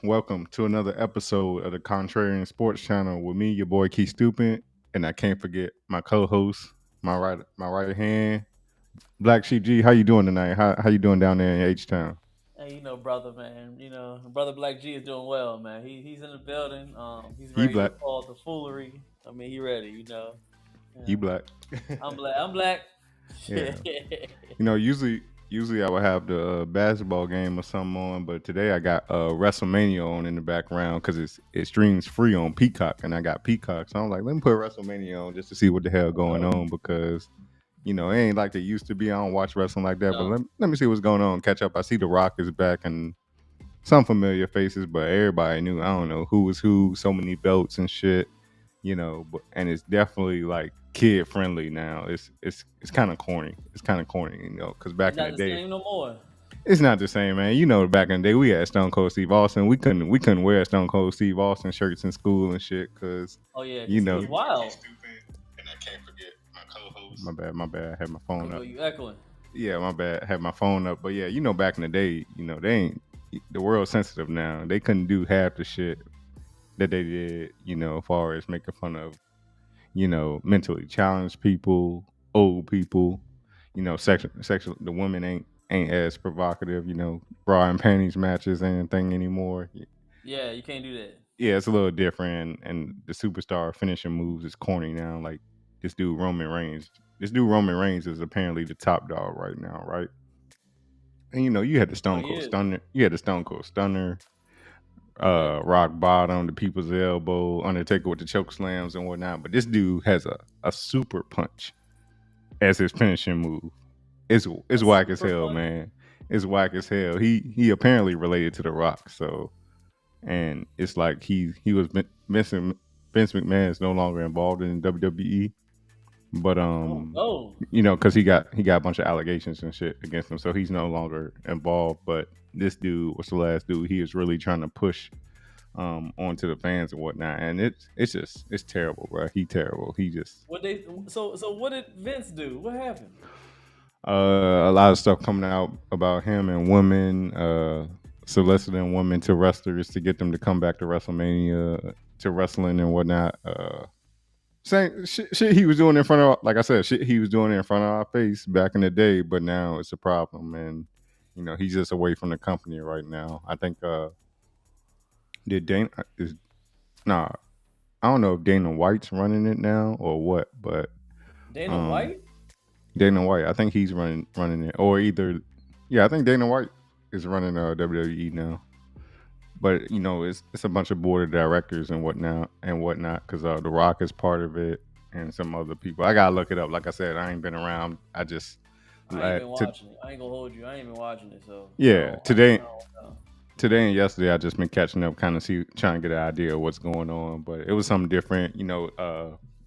welcome to another episode of the Contrarian Sports Channel with me, your boy Keith Stupid, and I can't forget my co-host, my right hand, Black Sheep G. How you doing tonight? How you doing down there in H Town? Hey, brother, man. Brother Black G is doing well, man. He's in the building. He's He ready to black, call the foolery. I mean, he ready. he Yeah. black. I'm black. I'm black. Yeah, usually I would have the basketball game or something on, but today I got WrestleMania on in the background because it streams free on Peacock, and I got Peacock, so I'm like, let me put WrestleMania on just to see what the hell going Oh, on because it ain't like they used to be. I don't watch wrestling like that, but no. let me see what's going on. Catch up. I see The Rock is back and some familiar faces, but everybody knew. I don't know who was who. So many belts and shit, and it's definitely like kid friendly now. It's kind of corny. It's kind of corny, because It's back in not the the day, same no more. it's not the same, man. Back in the day, we had Stone Cold Steve Austin. We couldn't wear Stone Cold Steve Austin shirts in school and shit, cause Oh yeah, you because he know. was wild. And I can't forget my co-host. My bad. I had my phone Oh, up. you echoing? Yeah, my bad. I had my phone up. But yeah, back in the day, they ain't the world sensitive now. They couldn't do half the shit that they did, as far as making fun of, mentally challenged people, old people, sexual the women ain't as provocative, bra and panties matches ain't a thing anymore. Yeah, you can't do that. Yeah, it's a little different and the superstar finishing moves is corny now. Like this dude Roman Reigns. This dude Roman Reigns is apparently the top dog right now, right? And you had the Oh, Stone he Cold is. Stunner. You had the Stone Cold Stunner, Yeah. Rock Bottom, the People's Elbow, Undertaker with the choke slams and whatnot. But this dude has a super punch as his finishing move. It's A whack as super hell, punch. man. It's whack as hell. He apparently related to the Rock, so and it's like he was Vince McMahon is no longer involved in WWE, but Oh no. because he got a bunch of allegations and shit against him, so he's no longer involved. But this dude was the last dude he was really trying to push onto the fans and whatnot, and it's terrible, bro. He terrible. He just So what did Vince do? What happened? a lot of stuff coming out about him and women, soliciting women to wrestlers to get them to come back to WrestleMania, to wrestling and whatnot. Same shit he was doing in front of, like I said, shit he was doing in front of our face back in the day, but now it's a problem, and he's just away from the company right now. I think did Dana is nah, I don't know if Dana White's running it now or what, but Dana um, White? Dana White, I think he's running it, or either, yeah, I think Dana White is running WWE now. But it's a bunch of board of directors and whatnot, because The Rock is part of it and some other people. I gotta look it up. Like I said, I ain't been around. I just I ain't been to watching it. I ain't gonna hold you. I ain't been watching it, so yeah I don't know. today and yesterday I just been catching up, kind of trying to get an idea of what's going on. But it was something different.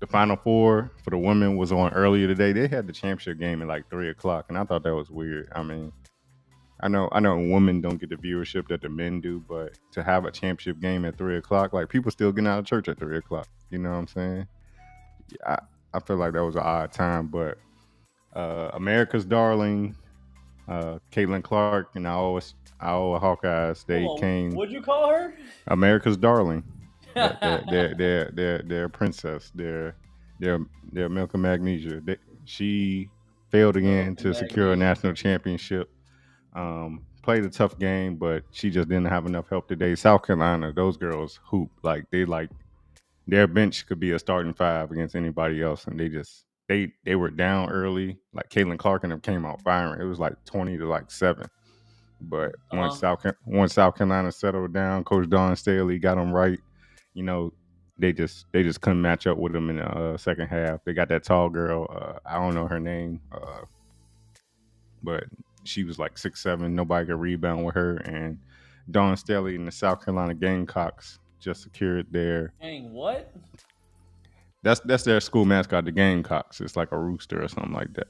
The Final Four for the women was on earlier today. They had the championship game at like 3 o'clock, and I thought that was weird. I mean, I know women don't get the viewership that the men do, but to have a championship game at 3 o'clock, like people still getting out of church at 3 o'clock. You know what I'm saying? Yeah, I feel like that was an odd time, but America's darling, Caitlin Clark and our Hawkeyes, they Hold on. came What'd you call her? America's darling. They're princess. They're milk and magnesia. She failed Milk again and to secure a magnesia. national championship. Played a tough game, but she just didn't have enough help today. South Carolina, those girls hoop like their bench could be a starting five against anybody else, and they were down early. Like Caitlin Clark and them came out firing. It was like 20 to 7. But Uh huh. Once South Carolina settled down, Coach Don Staley got them right. You know, they just couldn't match up with them in the second half. They got that tall girl. I don't know her name, but she was like 6'7". Nobody could rebound with her. And Don Staley and the South Carolina Gamecocks just secured their. Dang, what? That's their school mascot, the Gamecocks. It's like a rooster or something like that.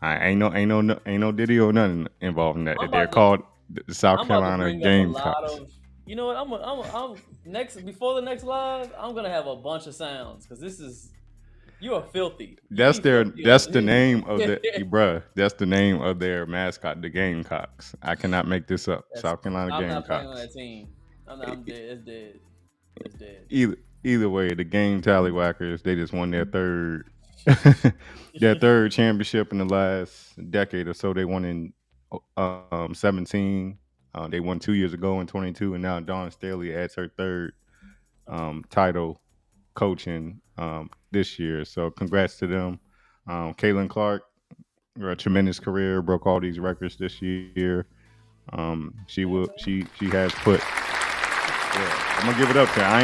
I ain't no Diddy or nothing involved in that. I'm They're about to called the South I'm about to Carolina bring up a lot Gamecocks. of. You know what? I'm next before the next live. I'm gonna have a bunch of sounds because this is. You are filthy. You That's eat their. filthy That's on the name of the it. bruh. That's the name of their mascot, the Gamecocks. I cannot make this up. That's. South Carolina I'm not playing on Gamecocks. that team. I'm not, E- I'm dead. It's dead. It's dead. Either either way, the game tallywhackers they just won their third their third championship in the last decade or so. They won in 17. They won 2 years ago in 22, and now Dawn Staley adds her third title coaching this year. So congrats to them. Caitlin Clark, a tremendous career, broke all these records this year. She will. Yeah, man. She has put. Yeah, I'm gonna give it up to her. I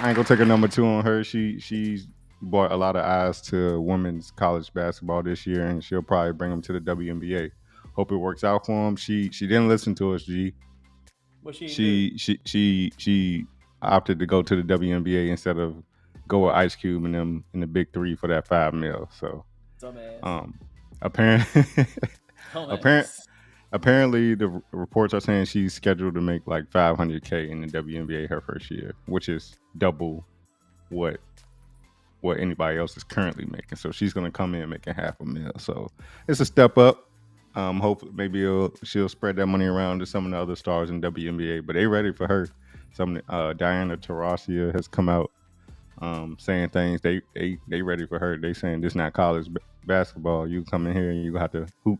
ain't gonna take a number two on her. She's brought a lot of eyes to women's college basketball this year, and she'll probably bring them to the WNBA. Hope it works out for them. She didn't listen to us. What she do? She opted to go to the WNBA instead of go with Ice Cube and them in the big three for that 5 mil. So Dumbass. um, apparently, apparent Dumbass. apparently the reports are saying she's scheduled to make like 500K in the WNBA her first year, which is double what anybody else is currently making. So she's gonna come in making half a mil. So it's a step up. Hopefully, maybe she'll spread that money around to some of the other stars in WNBA. But they ready for her. Some Diana Taurasi has come out saying things. They ready for her. They saying this not college basketball. You come in here and you have to hoop.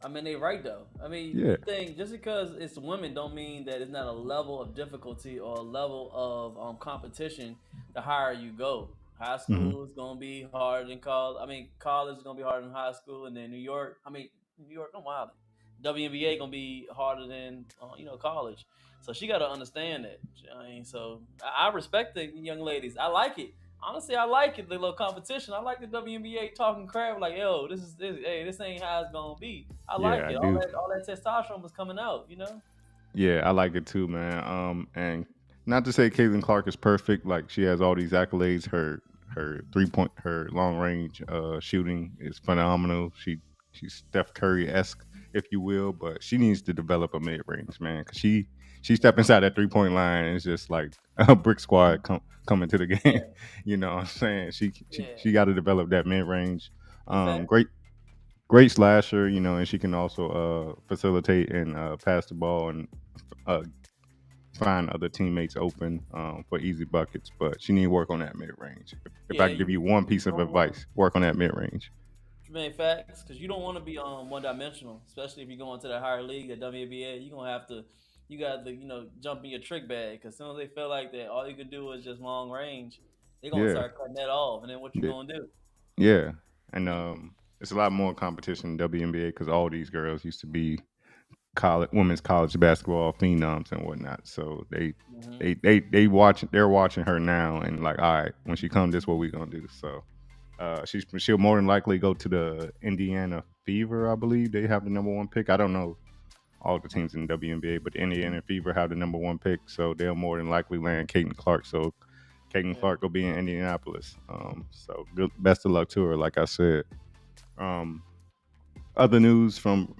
I mean, they right though. I mean, Yeah. you think just because it's women don't mean that it's not a level of difficulty or a level of competition the higher you go. High Hmm. school is gonna be harder than college. I mean, college is gonna be harder than high school, and then New York. I mean, New York. I'm wild. WNBA gonna be harder than college. So she got to understand that. I mean, so I respect the young ladies. I like it. Honestly, I like it. The little competition. I like the WNBA talking crap. Like, yo, this. Hey, this ain't how it's gonna be. I like Yeah, I it. do. All that testosterone was coming out. You know. Yeah, I like it too, man. And not to say Caitlin Clark is perfect. Like she has all these accolades. Her 3 point, her long range shooting is phenomenal. She's Steph Curry esque, if you will, but she needs to develop a mid range, man. Cause she step inside that 3 point line and it's just like a brick squad coming to the game. Yeah. You know what I'm saying? Yeah. She got to develop that mid range. Fact. Great slasher, you know, and she can also facilitate and pass the ball and uh, find other teammates open for easy buckets. But she need to work on that mid range. If I Yeah. could give you one piece You of don't want advice, work on that mid range. main facts because you don't want to be one dimensional, especially if you go into the higher league, the WNBA. You're gonna have to, you got to jump in your trick bag because as soon as they feel like that, all you can do is just long range. They're gonna Yeah, start cutting that off, and then what you yeah, gonna do? yeah. And it's a lot more competition in WNBA because all these girls used to be women's college basketball phenoms and whatnot. So Hmm. they're watching her now and like, all right, when she comes, this is what we gonna do. So she'll more than likely go to the Indiana Fever, I believe. They have the number one pick. I don't know all the teams in the WNBA, but the Indiana Fever have the number one pick, so they'll more than likely land Caitlin Clark. So Caitlin Yeah. Clark will be in Indianapolis. So good, best of luck to her. Like I said. Um, Other news from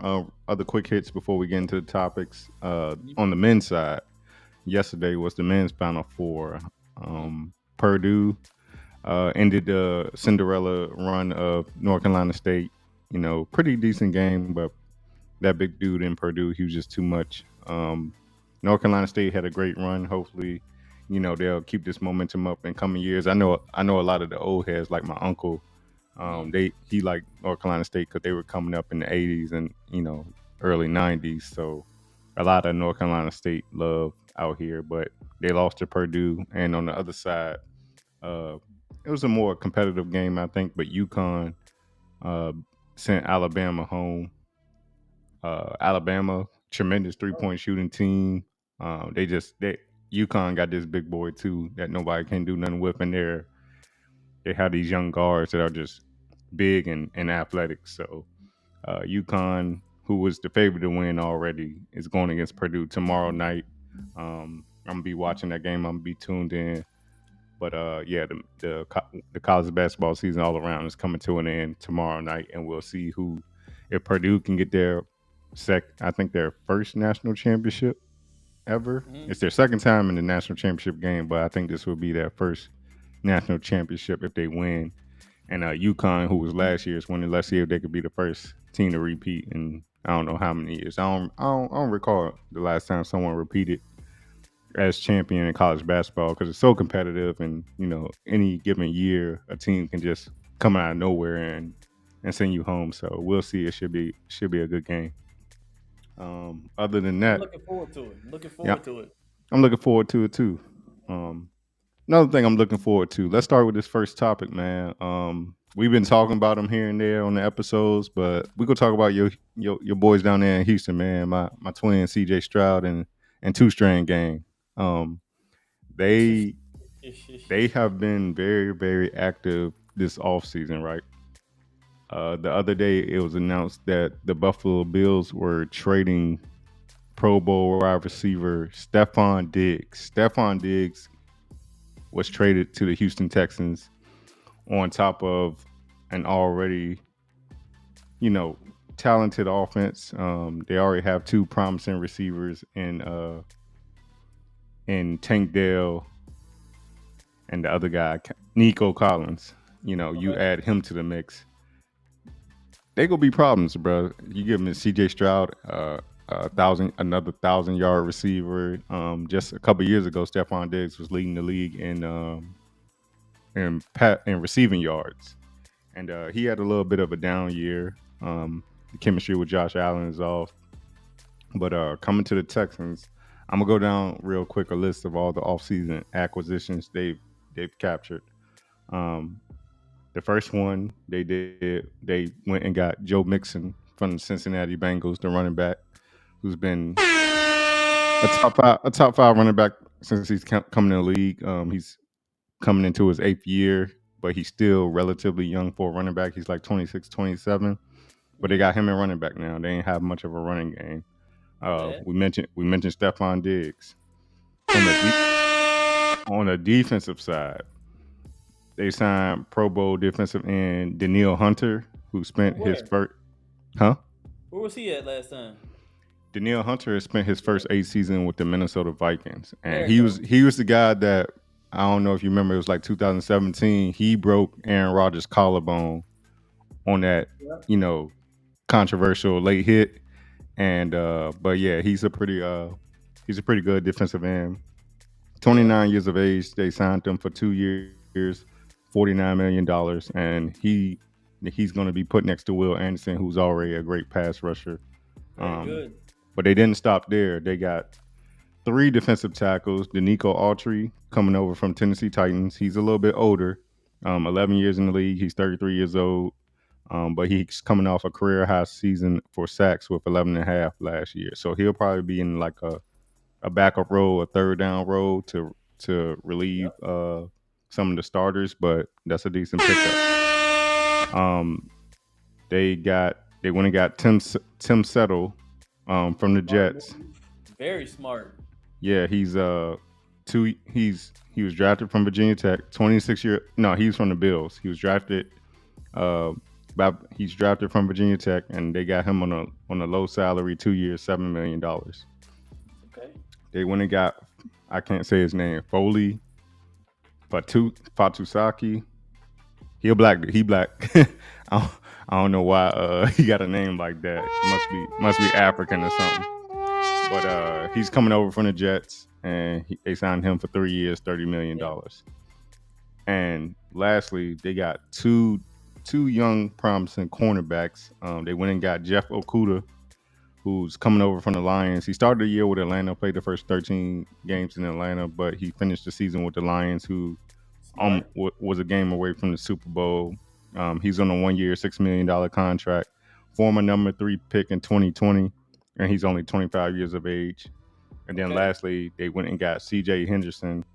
other quick hits before we get into the topics. Mhm. On the men's side, yesterday was the men's Final Four. Mhm. Purdue ended the Cinderella run of North Carolina State. You know, pretty decent game, but that big dude in Purdue, he was just too much. North Carolina State had a great run. Hopefully, you know they'll keep this momentum up in coming years. I know a lot of the old heads, like my uncle. Mhm. He liked North Carolina State because they were coming up in the '80s and early '90s. So a lot of North Carolina State love out here, but they lost to Purdue. And on the other side, uh, it was a more competitive game, I think. But UConn uh, sent Alabama home. Alabama, tremendous three Oh, point shooting team. They UConn got this big boy too that nobody can do nothing with, and they have these young guards that are just big and athletic. So UConn, who was the favorite to win already, is going against Purdue tomorrow night. I'm gonna be watching that game. I'm gonna be tuned in. But yeah, the college basketball season all around is coming to an end tomorrow night, and we'll see who, if Purdue can get their I think their first national championship ever. mhm. It's their second time in the national championship game, but I think this will be their first national championship if they win. And UConn, who was last year's winner, let's see if they could be the first team to repeat. And I don't know how many years. I don't recall the last time someone repeated as champion in college basketball because it's so competitive, and any given year a team can just come out of nowhere and send you home. So we'll see. It should be a good game. Other than I'm that, looking forward to it. Looking yeah, forward to it. I'm looking forward to it too. Um, Another thing I'm looking forward to. Let's start with this first topic, man. We've been talking about them here and there on the episodes, but we gonna talk about your boys down there in Houston, man. My twin CJ Stroud and Two Strand Gang. Um, they they have been very very active this off season, right? The other day it was announced that the Buffalo Bills were trading Pro Bowl wide receiver Stephon Diggs. Stephon Diggs was traded to the Houston Texans on top of an already, you know, talented offense. They already have two promising receivers in Tank Dell and the other guy, Nico Collins. You Okay. add him to the mix, they gonna be problems, bro. You give him CJ Stroud, another 1,000 yard receiver. Just a couple years ago, Stephon Diggs was leading the league in receiving yards, and he had a little bit of a down year. The chemistry with Josh Allen is off, but coming to the Texans, I'm gonna go down real quick a list of all the offseason acquisitions they've captured. Um, the first one they went and got Joe Mixon from the Cincinnati Bengals, the running back, who's been a top five running back since he's coming in the league. He's coming into his eighth year, but he's still relatively young for a running back. He's like 26, 27. But they Mm-hmm. got him in running back now. They ain't have much of a running game. Not bad. We mentioned Stephon Diggs on the defensive side. They signed Pro Bowl defensive end Daniil Hunter, who spent From his where? first huh. Where was he at last time? Daniil Hunter has spent his first 8 seasons with the Minnesota Vikings, and There you he was go. he was the guy that I don't know if you remember. It was like 2017. He broke Aaron Rodgers' collarbone on that Yep. you know controversial late hit, and but yeah, he's a pretty good defensive end. Yeah. 29 years of age. They signed him for 2 years, $49 million, and he's going to be put next to Will Anderson, who's already a great pass rusher. Very Um, good. but they didn't stop there. They got three defensive tackles. Danico Autry coming over from Tennessee Titans. He's a little bit older, 11 years in the league. He's 33 years old, but he's coming off a career high season for sacks with 11 and a half last year. So he'll probably be in like a backup role, a third down role to relieve Yep. some of the starters, but that's a decent pickup. Um, they went and got Tim Settle from the Smart Jets. move. Very smart. Yeah, he was drafted from Virginia Tech. 26 year no, he's from the Bills. He was drafted uh he's drafted from Virginia Tech, and they got him on a low salary, 2 years, $7 million. Okay. They went and got, I can't say his name, Foley Fatusaki. He black. I don't, I don't know why he got a name like that. Must be African or something. But he's coming over from the Jets, and they signed him for 3 years, $30 million. Yeah. And lastly, they got two young promising cornerbacks. They went and got Jeff Okuda, who's coming over from the Lions. He started the year with Atlanta, played the first 13 games in Atlanta, but he finished the season with the Lions, who Smart. was a game away from the Super Bowl. He's on a 1 year, $6 million contract. Former number 3 pick in 2020, and he's only 25 years of age. And then Okay. lastly, they went and got C.J. Henderson.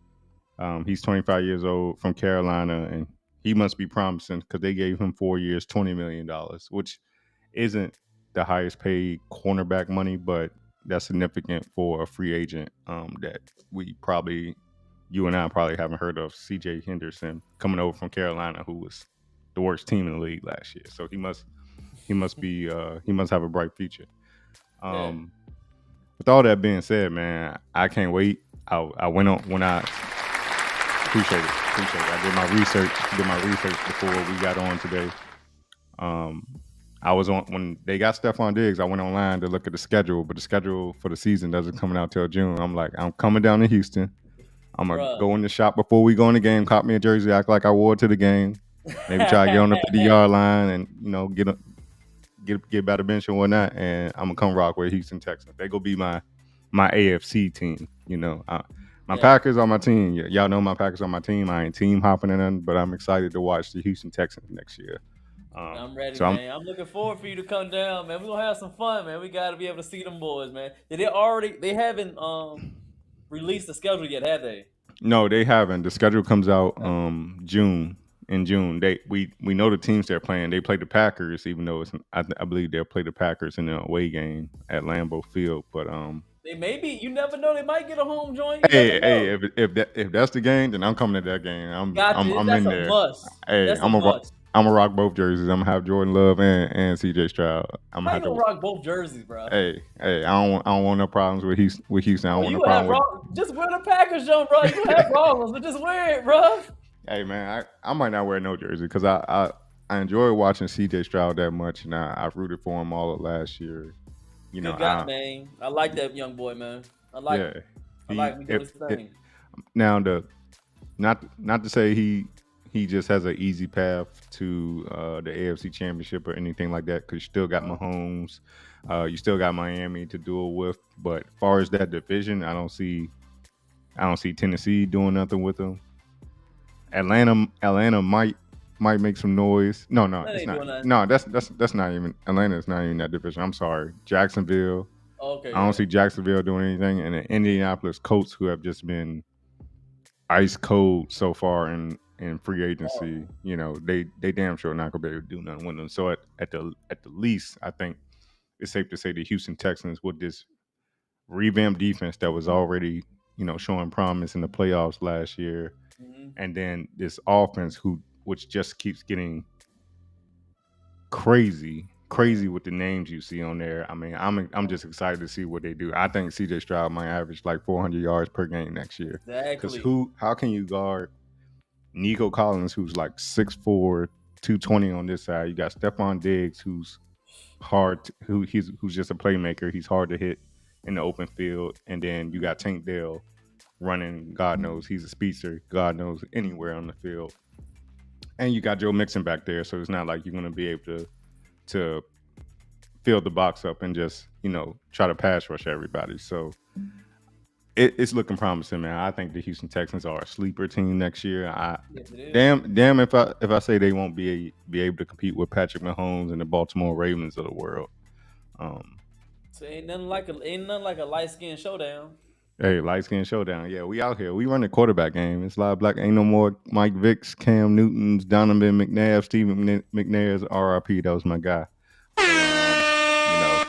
He's 25 years old from Carolina, and he must be promising because they gave him 4 years, $20 million, which isn't the highest paid cornerback money, but that's significant for a free agent that you and I probably haven't heard of. C.J. Henderson coming over from Carolina, who was the worst team in the league last year, so he must have a bright future. Yeah. Um, with all that being said, man, I can't wait. I went on when I appreciate it. Appreciate it. I did my research before we got on today. Um, I was on when they got Stephon Diggs. I went online to look at the schedule, but the schedule for the season doesn't come out till June. I'm like, I'm coming down to Houston. I'm gonna Bruh. go in the shop before we go in the game. Cop me a jersey, act like I wore it to the game. Maybe try to get on the 50-yard line and get by the bench and whatnot. And I'm gonna come rock with Houston Texans. They gonna be my AFC team. My Yeah, Packers on my team. Y'all know my Packers on my team. I ain't team hopping or nothing, but I'm excited to watch the Houston Texans next year. I'm ready, So I'm man. I'm looking forward for you to come down, man. We're gonna have some fun, man. We gotta be able to see them boys, man. They haven't released the schedule yet, have they? No, they haven't. The schedule comes out Okay. June. In June, we know the teams they're playing. They play the Packers, even though I believe they'll play the Packers in the away game at Lambeau Field. But They maybe you never know, they might get a home joint. You never hey, know. if that's the game, then I'm coming to that game. Got you. I'm That's in a there. must. Hey, That's a must. I'm gonna rock both jerseys. I'm gonna have Jordan Love and CJ Stroud. I'm gonna How you have gonna to. rock both jerseys, bro? Hey, I don't want no problems with Houston. With Houston, I don't Well, want no you have problem with. wrong. Just wear the Packers jump, bro. You have problems, but just wear it, bro. Hey man, I might not wear no jersey because I enjoy watching CJ Stroud that much, and I rooted for him all of last year. Good guy, I man. I like that young boy, man. yeah I like he him doing his thing. now the not to say he just has an easy path to the AFC Championship or anything like that because you still got Mahomes, you still got Miami to do it with. But as far as that division, I don't see Tennessee doing nothing with them. Atlanta might make some noise. No, That it's ain't not. doing nothing. No, that's not even Atlanta. Is not even that division. I'm sorry, Jacksonville. Okay, I don't yeah. see Jacksonville doing anything, and the Indianapolis Colts, who have just been ice cold so far in free agency. Oh, They damn sure not gonna be able to do nothing with them. So at the least, I think it's safe to say the Houston Texans with this revamped defense that was already showing promise in the playoffs last year, mhm. and then this offense which just keeps getting crazy with the names you see on there. I mean, I'm just excited to see what they do. I think CJ Stroud might average like 400 yards per game next year. Because Exactly. how can you guard Nico Collins, who's like 6'4", 220 on this side? You got Stephon Diggs, who's who's just a playmaker. He's hard to hit in the open field, and then you got Tank Dell running. God knows he's a speedster. God knows anywhere on the field, and you got Joe Mixon back there. So it's not like you're going to be able to fill the box up and just try to pass rush everybody. So it's looking promising, man. I think the Houston Texans are a sleeper team next year. Yes, it is. Damn if I say they won't be able to compete with Patrick Mahomes and the Baltimore Ravens of the world. Um, So ain't nothing like a light skin showdown. hey, light skin showdown. Yeah, we out here. We run the quarterback game. It's a lot of black. Ain't no more Mike Vicks, Cam Newtons, Donovan McNabb, Stephen McNair's RIP. That was my guy. But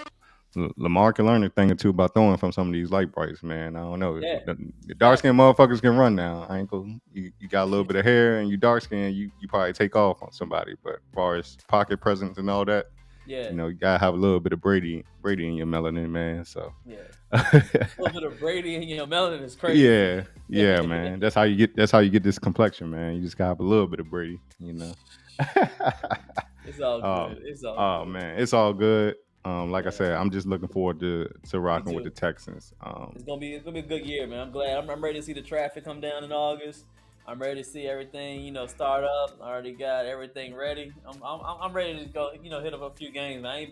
Lamar can learn a thing or two about throwing from some of these light brights, man. I don't know. Yeah, The dark skinned exactly. motherfuckers can run now. I ain't gonna, you got a little bit of hair and you dark skinned, you probably take off on somebody. But as far as pocket presence and all that, Yeah, you gotta have a little bit of Brady in your melanin, man. So yeah. A little bit of Brady in your melanin is crazy. yeah, man. That's how you get this complexion, man. You just gotta have a little bit of Brady. It's all Oh, good. It's all oh good. man, it's all good. Like I Yeah, said, I'm just looking forward to me rocking with the too. Texans. It's gonna be a good year, man. I'm glad. I'm ready to see the traffic come down in August. I'm ready to see everything, start up. I already got everything ready. I'm ready to go, hit up a few games. I've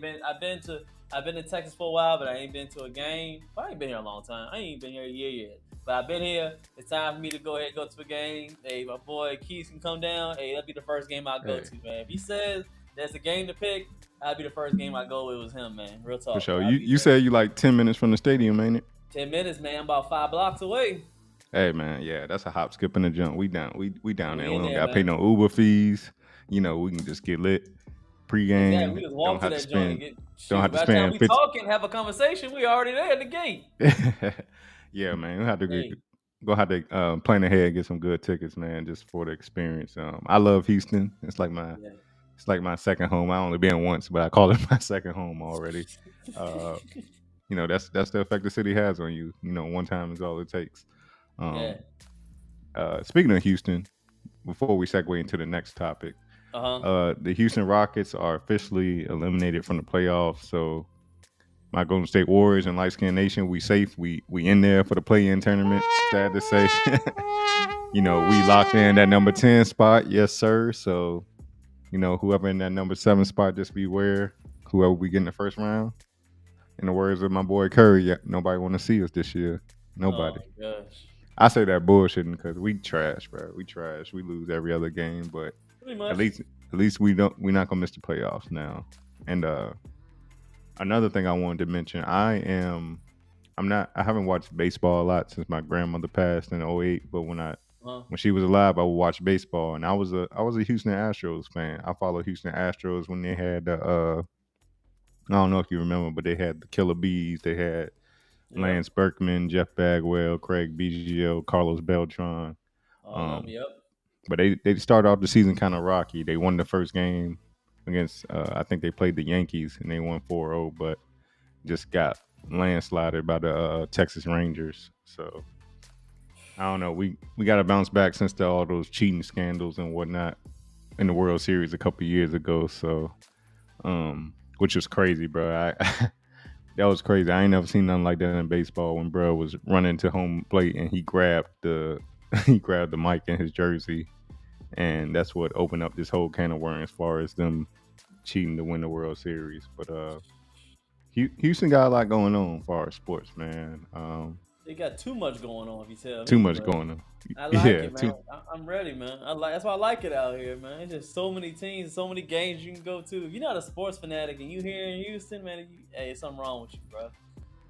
been to Texas for a while, but I ain't been to a game. I ain't been here a long time. I ain't been here a year yet. But I've been here. It's time for me to go ahead and go to a game. Hey, my boy Keith can come down. Hey, that'll be the first game I go Hey, to, man. If he says there's a game to pick, that'll be the first game I go with. It was him, man. Real for talk. sure. I'll You be you there. said you like 10 minutes from the stadium, ain't it? 10 minutes, man. I'm about 5 blocks away. Hey man, yeah, that's a hop, skip, and a jump. We Yeah, down there. we We in don't there, gotta pay man. no Uber fees. We can just get lit Exactly. We pregame. just Don't walk to have to that joint and spend get don't have shoot. to By the time spend we 50. talk and have a conversation, we already there at the gate. Yeah, man, we have to Hey, go have to plan ahead, get some good tickets, man, just for the experience. I love Houston. yeah. It's like my second home. I only been once, but I call it my second home already. Uh, that's the effect the city has on you. One time is all it takes. Yeah. Um, Speaking of Houston, before we segue into the next topic, Uh huh. the Houston Rockets are officially eliminated from the playoffs. So my Golden State Warriors and Light Skin Nation, we safe. We in there for the play-in tournament. Sad to say, we locked in that number 10 spot. Yes, sir. So whoever in that number 7 spot, just beware. Whoever we get in the first round. In the words of my boy Curry, yeah, nobody want to see us this year. Oh Nobody. my gosh. I say that bullshitting because we trash, bro. We trash. We lose every other game, but Pretty at much. least we're not gonna miss the playoffs now. And another thing I wanted to mention, I haven't watched baseball a lot since my grandmother passed in '08. But Huh. when she was alive, I would watch baseball, and I was a Houston Astros fan. I followed Houston Astros when they had I don't know if you remember, but they had the Killer Bees. They had Yep. Lance Berkman, Jeff Bagwell, Craig Biggio, Carlos Beltran. All of them. Um, Yep. but they started off the season kind of rocky. They won the first game against I think they played the Yankees and they won 4-0, but just got landslided by the Texas Rangers. So I don't know. We got to bounce back since all those cheating scandals and whatnot in the World Series a couple years ago. So which was crazy, bro. That was crazy. I ain't never seen nothing like that in baseball when bro was running to home plate and he grabbed the he grabbed the mic in his jersey, and that's what opened up this whole can of worms as far as them cheating to win the World Series. But Houston got a lot going on as far as sports, man. They got too much going on, if you tell Too me. much But going on. I like Yeah, it, man. too. I'm ready, man. That's why I like it out here, man. It's just so many teams, so many games you can go to. If you're not a sports fanatic and you here in Houston, man, hey, something wrong with you, bro.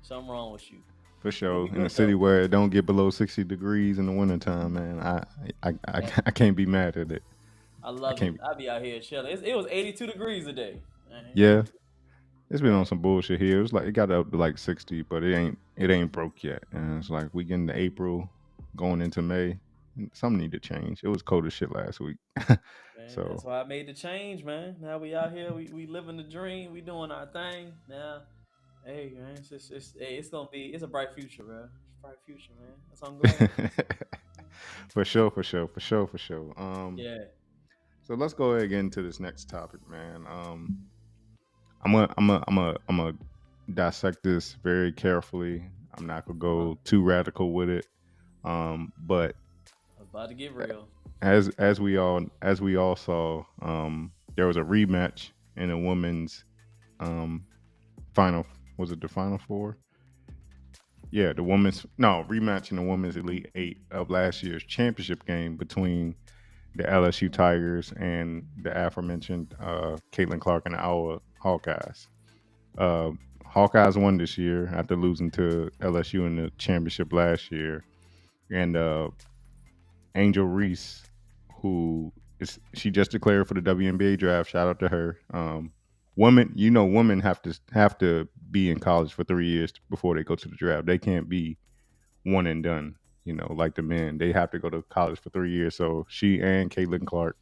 Something wrong with you. For It'll sure. be In a good city though. where it don't get below 60 degrees in the wintertime, man, Man, I can't be mad at it. I I love it. can't. I be out here chilling. It was 82 degrees a day. Yeah, it's been on Man, some bullshit here. It was like it got up to like 60, but it ain't broke yet. And it's like we getting to April, going into May. Something need to change. It was cold as shit last week. man, So that's why I made the change, man. Now we out here, we living the dream, we doing our thing. Now, hey, man, hey, it's a bright future, bro. It's a bright future, man. That's what I'm glad. for sure, for sure, for sure, for sure. Yeah. So let's go ahead and get into this next topic, man. I'm gonna dissect this very carefully. I'm not gonna Uh-huh. go too radical with it. But About to get real. as we all saw, there was a rematch in a women's um final. Was it the final four? Yeah, the women's no rematch in the women's Elite Eight of last year's championship game between the LSU Tigers and the aforementioned Caitlin Clark and our Hawkeyes. Uh, Hawkeyes won this year after losing to LSU in the championship last year, and Angel Reese, who she just declared for the WNBA draft. Shout out to her. Women have to be in college for 3 years before they go to the draft. They can't be one and done. Like the men, they have to go to college for 3 years. So she and Caitlin Clark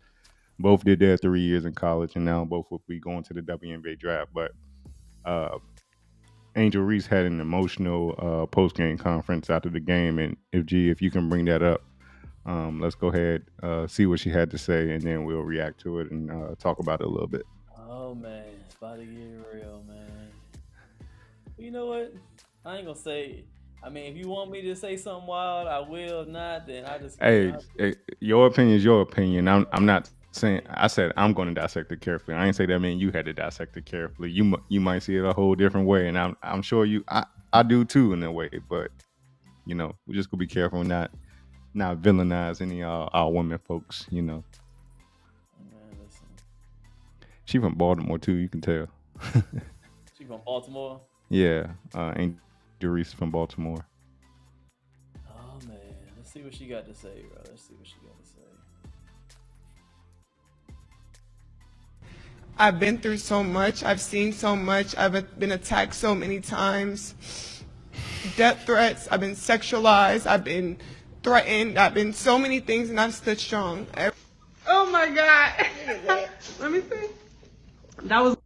both did their 3 years in college, and now both will be going to the WNBA draft. But uh, Angel Reese had an emotional post game conference after the game, and if you can bring that up, let's go ahead, see what she had to say, and then we'll react to it and talk about it a little bit. Oh man, it's about to get real, man. You know what? I ain't gonna say. I mean, if you want me to say something wild, I will. If not, then I just, Hey, your opinion is your opinion. I'm not saying. I said I'm going to dissect it carefully. I ain't say that mean you had to dissect it carefully. You might see it a whole different way, and I'm sure I do too in a way. But we just gonna be careful not villainize any our women folks. man, listen. She from Baltimore too. You can tell. She from Baltimore. Yeah, Angel Reese from Baltimore. Oh man, let's see what she got to say, bro. Let's see what she got to say. I've been through so much. I've seen so much. I've been attacked so many times. Death threats. I've been sexualized. I've been threatened. I've been so many things, and I've stood strong. Oh my God. Let me see. That was.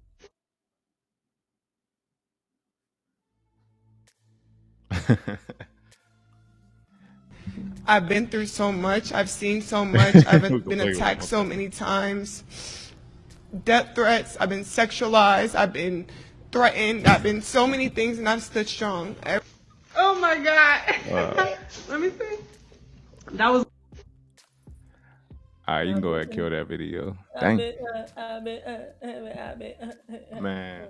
I've been through so much. I've seen so much. We I've can been play it one attacked more so time. many times. Death threats. I've been sexualized. I've been threatened. I've been so many things, and I've stood strong. Oh my God. Let me see. That was. All right, you can I've go ahead been, and kill that video. I've Dang, been, I've been, I've been, man.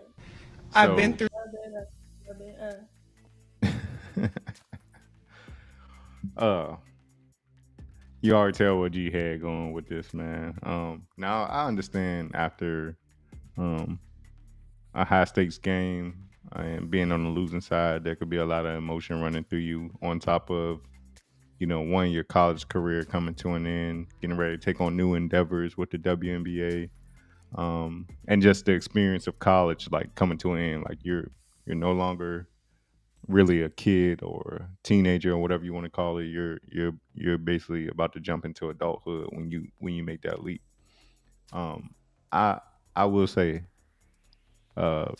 I've been So, through. I've been, uh, you already tell what G had going with this, man. Now I understand after um a high stakes game and being on the losing side, there could be a lot of emotion running through you. On top of one your college career coming to an end, getting ready to take on new endeavors with the WNBA, and just the experience of college, like coming to an end. Like you're no longer really a kid or teenager or whatever you want to call it. You're basically about to jump into adulthood when you make that leap. Um, I I will say, uh,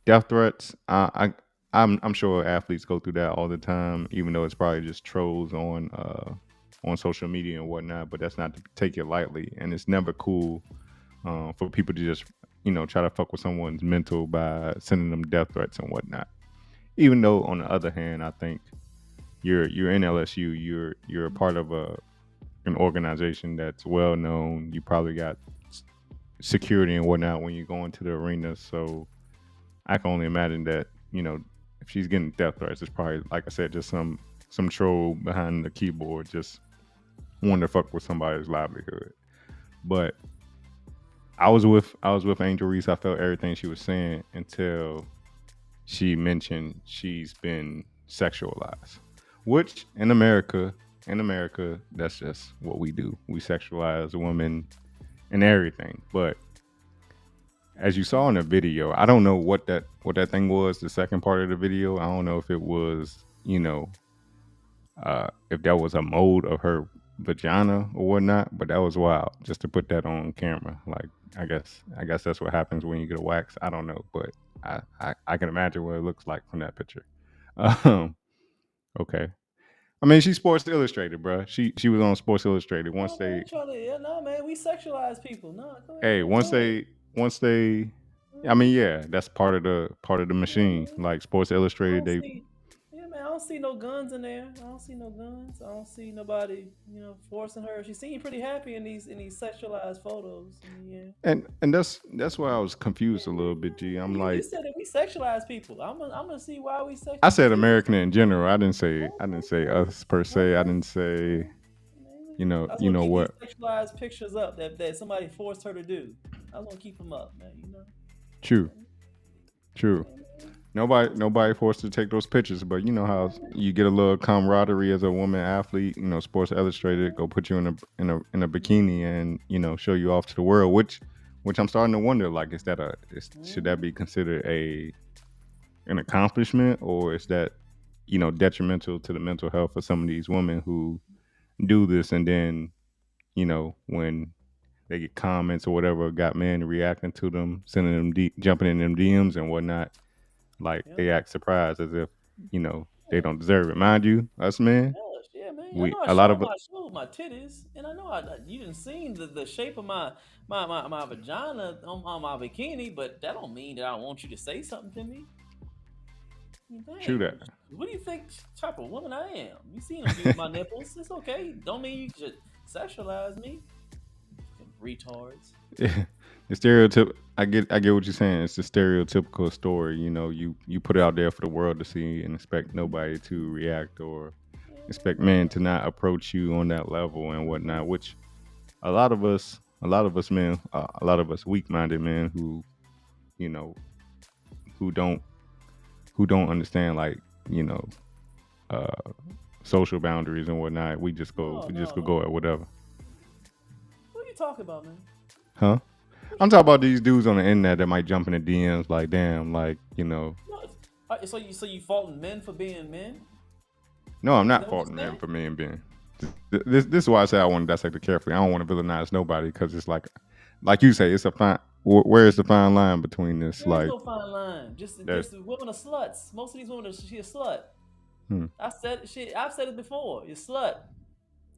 death threats. I'm sure athletes go through that all the time, even though it's probably just trolls on social media and whatnot. But that's not to take it lightly, and it's never cool for people to just try to fuck with someone's mental by sending them death threats and whatnot. Even though on the other hand, I think you're in LSU, you're a part of an organization that's well known. You probably got security and whatnot when you go into the arena, so I can only imagine that if she's getting death threats, it's probably, like I said, just some troll behind the keyboard just wanting to fuck with somebody's livelihood. But I was with Angel Reese. I felt everything she was saying until she mentioned she's been sexualized, which in America, that's just what we do. We sexualize women and everything. But as you saw in the video, I don't know what that thing was. The second part of the video, I don't know if it was if that was a mold of her vagina or whatnot. But that was wild. Just to put that on camera, like I guess that's what happens when you get a wax. I don't know, but I can imagine what it looks like from that picture. Um, okay. I mean, she's Sports Illustrated, bro. She was on Sports Illustrated. Once no, man, I they ain't trying to, yeah, no, man, we sexualize people. No, go ahead, Hey, man. once they I mean, yeah, that's part of the machine. Like Sports I Illustrated, don't they see, yeah, man. I don't see no guns in there. I don't see no guns. I don't see nobody, forcing her. She seemed pretty happy in these sexualized photos. I mean, yeah. and that's why I was confused a little bit, G. I'm You like, said that we sexualize people. I'm gonna see why we I sexualize. said See, American in general. I didn't say okay, us per se. I okay. didn't say I was you gonna know keep these what. sexualized pictures up that somebody forced her to do. I was gonna keep them up, man. True, true. Yeah, man. Nobody forced to take those pictures, but you know how you get a little camaraderie as a woman athlete. Sports Illustrated go put you in a bikini and show you off to the world. Which I'm starting to wonder, like, should that be considered an accomplishment, or is that detrimental to the mental health of some of these women who do this, and then when they get comments or whatever, got men reacting to them, sending them jumping in them DMs and whatnot, like Yeah, they act surprised as if they don't deserve it. Mind you, us men, yeah, man. I we know I a lot showed of my titties, and I know you didn't seen the shape of my vagina on my bikini, but that don't mean that I want you to say something to me. true Dang, that. what do you think type of woman I am? You seen them use my nipples? It's okay. Don't mean you should sexualize me. Fucking retards. The stereotype. I get what you're saying. It's the stereotypical story. You put it out there for the world to see and expect nobody to react, or Yeah, expect man. men to not approach you on that level and whatnot. Which a lot of us men, a lot of us weak-minded men you know who don't understand, like you know uh social boundaries and whatnot. We just go No, we just no, go no. go at whatever. What are you talking about, man? Huh? What I'm you talking talking about about? these dudes on the internet that might jump in the DMs like, damn, like, No, so you faulting men for being men? no, I'm Is not that what faulting you're them saying? for being being. This is why I say I want to dissect it carefully. I don't want to villainize nobody, because it's like you say, it's a fine. Where is the fine line between this? There is Like no fine line. Just that. just women are sluts. Most of these women are she a slut. Hmm. I've said it before. You're a slut.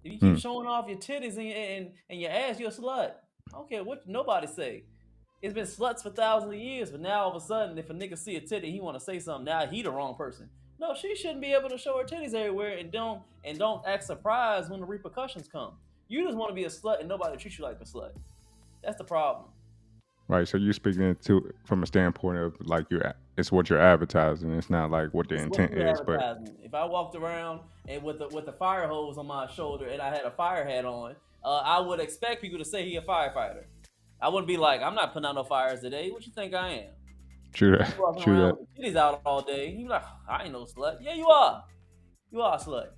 If you keep Hmm. showing off your titties and your ass, you're a slut. I don't care what nobody say. It's been sluts for thousands of years, but now all of a sudden, if a nigga see a titty, he want to say something. Now he the wrong person. No, she shouldn't be able to show her titties everywhere and don't act surprised when the repercussions come. You just want to be a slut and nobody treats you like a slut. That's the problem. Right. So you're speaking to from a standpoint of like it's what you're advertising. It's not like what the It's what intent you're is, but advertising. If I walked around and with the fire hose on my shoulder and I had a fire hat on, I would expect people to say he a firefighter. I wouldn't be like, I'm not putting out no fires today. What you think I am? true that. You walking True around that. with the titties out all day. You be like, I ain't no slut. Yeah, you are. You are a slut.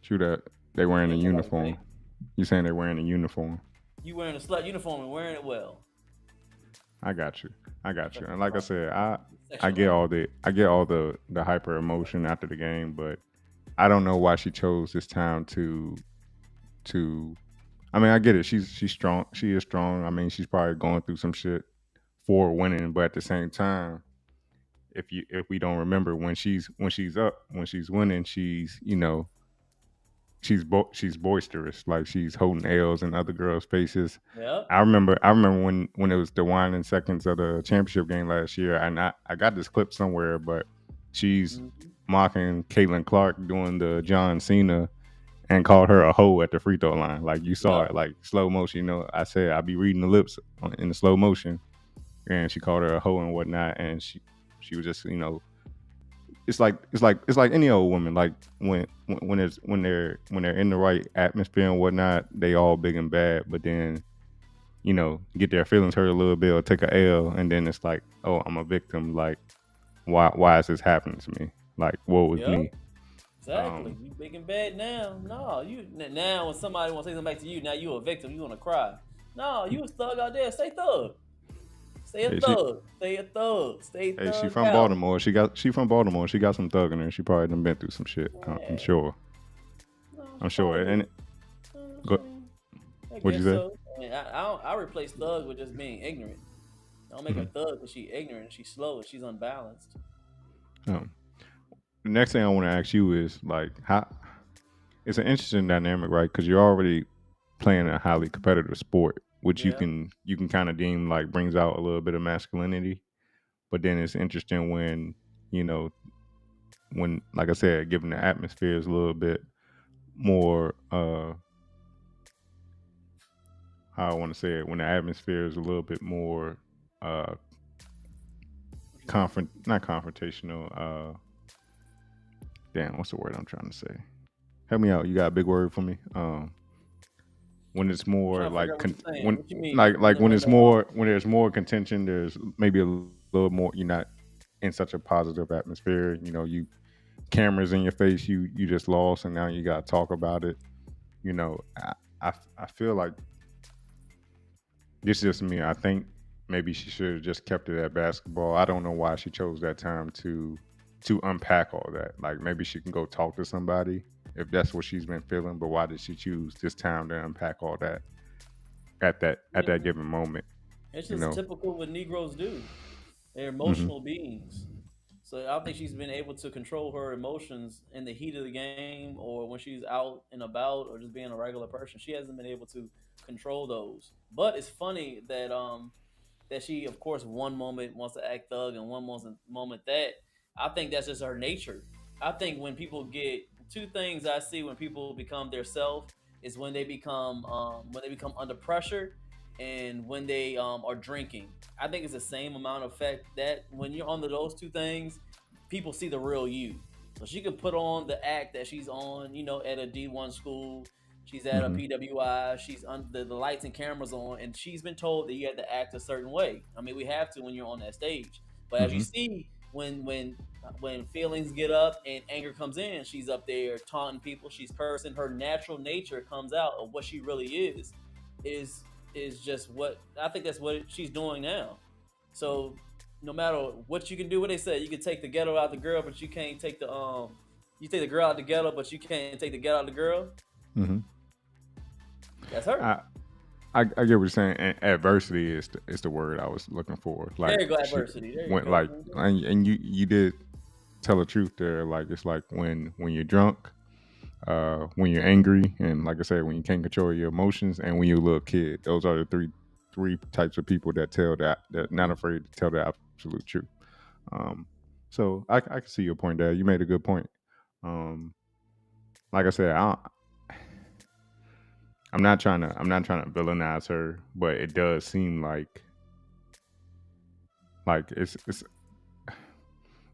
True that. They wearing a Ain't nobody uniform. fake. You saying they're wearing a uniform? You wearing a slut uniform and wearing it well. I got you. I got you. That's And the like I problem. said, I get Sexualized. all the hyper emotion after the game, but I don't know why she chose this time to. I mean, I get it. She's strong. She is strong. I mean, she's probably going through some shit for winning, but at the same time, if we don't remember when she's winning, she's she's boisterous, like she's holding L's in other girls' faces. Yep. I remember when it was the winding seconds of the championship game last year, and I got this clip somewhere, but she's Mhm. mocking Caitlin Clark doing the John Cena and called her a hoe at the free throw line. Like you saw Yep. it, like slow motion. I said I'd be reading the lips in the slow motion, and she called her a hoe and whatnot, and she was just it's like any old woman. Like when they're in the right atmosphere and whatnot, they all big and bad. But then get their feelings hurt a little bit or take a L, and then it's like, oh, I'm a victim. Like why is this happening to me? Like what was Yep. me? Exactly. You big and bad now. No, now when somebody wants to say something back to you, now you a victim. You want to cry. No, you a thug out there. Stay thug. Stay a Hey, thug. Stay a thug. Stay hey, she thug from out. Baltimore. She from Baltimore. She got some thug in her. She probably done been through some shit. I'm Yeah. sure. No, I'm sure. probably. And go, I what'd you guess say? so. I mean, I replace thug with just being ignorant. Don't make her Mhm. thug because she's ignorant and she's slow and she's unbalanced. Um, the next thing I want to ask you is like how it's an interesting dynamic, right? Because you're already playing a highly competitive sport, which you Yeah. can kind of deem like brings out a little bit of masculinity. But then it's interesting you know when like I said, given the atmosphere is a little bit more how I want to say it, when the atmosphere is a little bit more uh What you mean? not confrontational, damn, what's the word I'm trying to say? Help me out. You got a big word for me? When it's I'm more trying to figure like out what you're saying. when What you mean? like when there's more contention, there's maybe a little more, you're not in such a positive atmosphere. You cameras in your face, you just lost, and now you got to talk about it. I feel like this is just me. I think maybe she should have just kept it at basketball. I don't know why she chose that time to unpack all that. Like maybe she can go talk to somebody if that's what she's been feeling. But why did she choose this time to unpack all that at Yeah. that given moment? It's You just know. typical what Negroes do. They're Hmm. emotional beings. So I don't think she's been able to control her emotions in the heat of the game or when she's out and about or just being a regular person. She hasn't been able to control those. But it's funny that she, of course, one moment wants to act thug and one moment that. I think that's just her nature. I think when people get two things I see when people become their self is when they become under pressure and when they are drinking. I think it's the same amount of effect that when you're under those two things, people see the real you. So she could put on the act that she's on, at a D1 school. She's at a Hmm. PWI. She's under the lights and cameras on, and she's been told that you have to act a certain way. I mean, we have to when you're on that stage. But as you Hmm. see, when feelings get up and anger comes in, she's up there taunting people. She's cursing. Her natural nature comes out of what she really is is just what I think that's what she's doing now. So no matter what you can do, what they say, you can take the ghetto out the girl, but you can't take the. You take the girl out the ghetto, but you can't take the ghetto out the girl. Hmm. That's her. I, I get what you're saying. And adversity is the word I was looking for. Like There you go, she adversity. There you went go. like, and you did tell the truth there. Like it's like when you're drunk, when you're angry, and like I said, when you can't control your emotions, and when you're a little kid. Those are the three types of people that tell that not afraid to tell the absolute truth. Um, so I can see your point there. You made a good point. Um, like I said, I'm not trying to villainize her, but it does seem like it's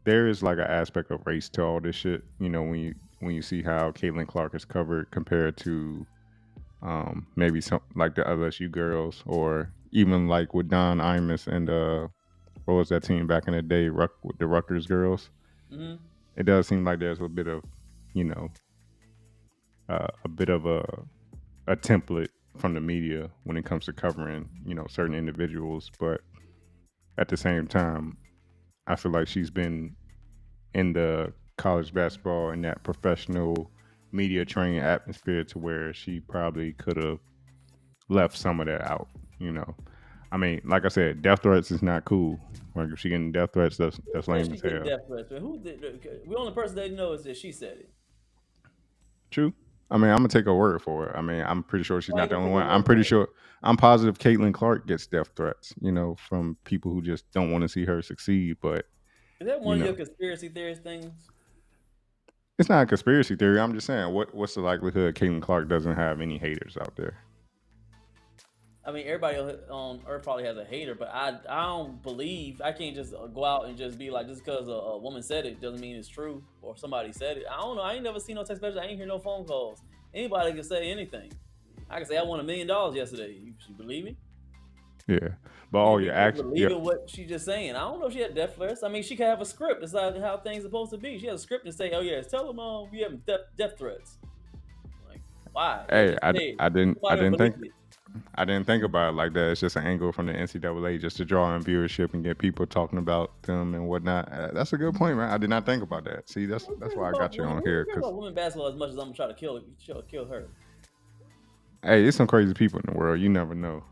there is like an aspect of race to all this shit. You know, when you see how Caitlin Clark is covered compared to maybe some like the LSU girls, or even like with Don Imus and what was that team back in the day, with the Rutgers girls. Mm-hmm. It does seem like there's a bit of, you know, a bit of a template from the media when it comes to covering, you know, certain individuals. But at the same time, I feel like she's been in the college basketball and that professional media training atmosphere to where she probably could have left some of that out, you know. I mean, like I said, death threats is not cool. Like if she getting death threats, that's Yeah, lame she as getting hell. death threats. But who did? The only person they know is that she said it. True. I mean, I'm gonna take her word for it. I mean, I'm pretty sure she's Why you not the gonna only take her one. I'm word pretty for it? sure. I'm positive Caitlin Clark gets death threats. You know, from people who just don't want to see her succeed. But Is that you one of your know, conspiracy theorist things? it's not a conspiracy theory. I'm just saying, what's the likelihood Caitlin Clark doesn't have any haters out there? I mean, everybody on Earth probably has a hater, but I don't believe I can't just go out and just be like, just because a woman said it doesn't mean it's true, or somebody said it. I don't know. I ain't never seen no text message. I ain't hear no phone calls. Anybody can say anything. I can say I won $1 million yesterday. You believe me? Yeah, but And all be your just acts, yeah, believing what she just saying. I don't know if she had death threats. I mean, she could have a script. It's like how things are supposed to be. She has a script and say, "Oh yes, tell them you have death threats." Like, why? hey, Just say it. I Somebody will didn't believe think it. I didn't think about it like that. It's just an angle from the NCAA just to draw in viewership and get people talking about them and whatnot. That's a good point, man. I did not think about that. See, Who that's cares why I about got you women? on Who here, cares because about women basketball as much as I'm gonna try to kill her? hey, it's some crazy people in the world. You never know.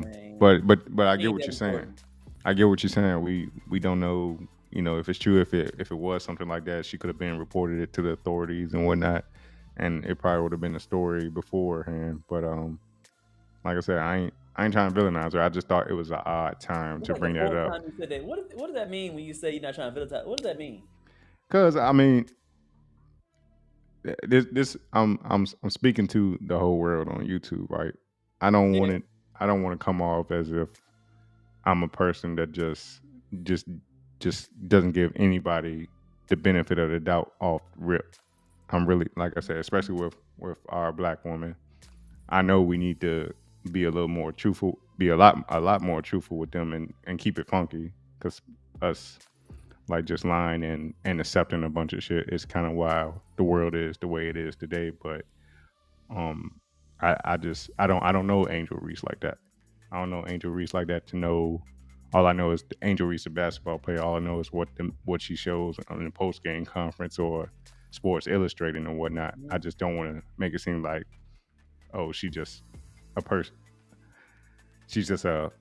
Man, But I she get ain't what that you're saying. important. I get what you're saying. We don't know, you know, if it's true. If it was something like that, she could have been reported it to the authorities and whatnot, and it probably would have been a story beforehand. But like I said, I ain't trying to villainize her. I just thought it was an odd time It's to like the bring that fourth up. time you said that. What does that mean when you say you're not trying to villainize? What does that mean? Cause I mean, this I'm speaking to the whole world on YouTube, right? I don't want Yeah, it. I don't want to come off as if I'm a person that just just doesn't give anybody the benefit of the doubt off rip. I'm really, like I said, especially with our black woman. I know we need to be a little more truthful, be a lot more truthful with them, and keep it funky, because us like just lying and accepting a bunch of shit is kind of why the world is the way it is today. But um, I don't know Angel Reese like that. I don't know Angel Reese like that to know. All I know is Angel Reese, a basketball player. All I know is what she shows on the post game conference or Sports Illustrated and whatnot. I just don't want to make it seem like, oh, she just a person. She's just a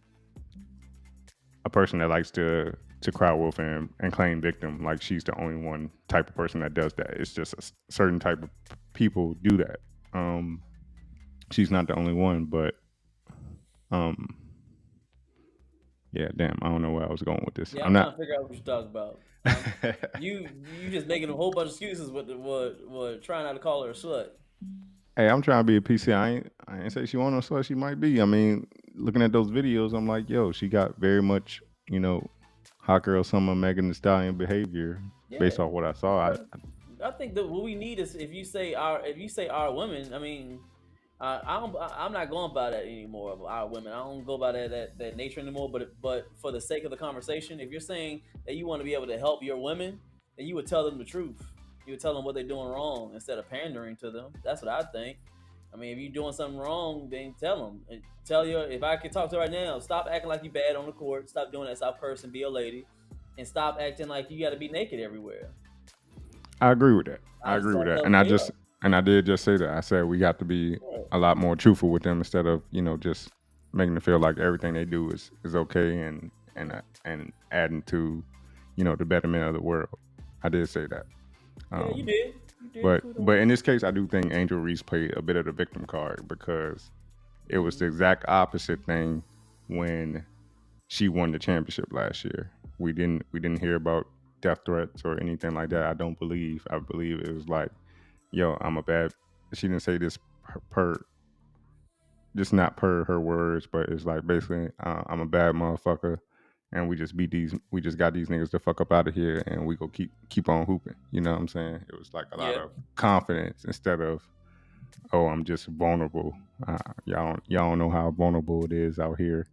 person that likes to cry wolf and claim victim. Like she's the only one type of person that does that. It's just certain type of people do that. Um, she's not the only one, but um, yeah, damn, I don't know where I was going with this. yeah. I'm I'm trying not. to figure out what you're talking about. You just making a whole bunch of excuses with trying not to call her a slut. Hey, I'm trying to be a PC. I ain't say she want no slut. She might be. I mean, looking at those videos, I'm like, yo, she got very much, you know, hot girl summer Megan Thee Stallion behavior Yeah, based off what I saw. I think that what we need is if you say our women. I mean, I'm not going by that anymore. Of our women, I don't go by that nature anymore. But for the sake of the conversation, if you're saying that you want to be able to help your women, then you would tell them the truth. You would tell them what they're doing wrong instead of pandering to them. That's what I think. I mean, if you're doing something wrong, then tell them. And tell you if I can talk to her right now, stop acting like you bad on the court. Stop doing that. Stop cursing. Be a lady, and stop acting like you got to be naked everywhere. I agree with that. I I just agree with tell that. them straight up. And I did just say that. I said we got to be Yeah. a lot more truthful with them instead of, you know, just making them feel like everything they do is okay and adding to, you know, the betterment of the world. I did say that. Yeah, you Um, did. You did But kudos. but in this case, I do think Angel Reese played a bit of the victim card because it was the exact opposite thing when she won the championship last year. We didn't hear about death threats or anything like that. I don't believe. I believe it was like, yo, I'm a bad. She didn't say this per just not per her words, but it's like basically, I'm a bad motherfucker, and we just got these niggas to fuck up out of here, and we go keep on hooping. You know what I'm saying? It was like a lot Yep. of confidence instead of, oh, I'm just vulnerable. Y'all don't know how vulnerable it is out here.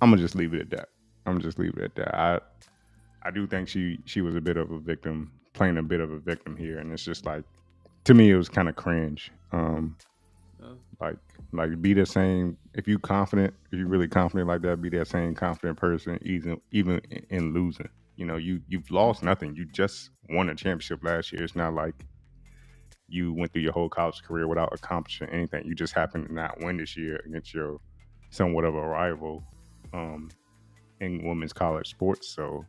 I'm gonna just leave it at that. I'm gonna just leave it at that. I do think she was a bit of a victim, playing a bit of a victim here, and it's just like, to me it was kind of cringe. Uh, Like be the same. If you confident, if you really confident like that, be that same confident person, even in losing. You know, you've lost nothing. You just won a championship last year. It's not like you went through your whole college career without accomplishing anything. You just happened to not win this year against your somewhat of a rival um, in women's college sports. So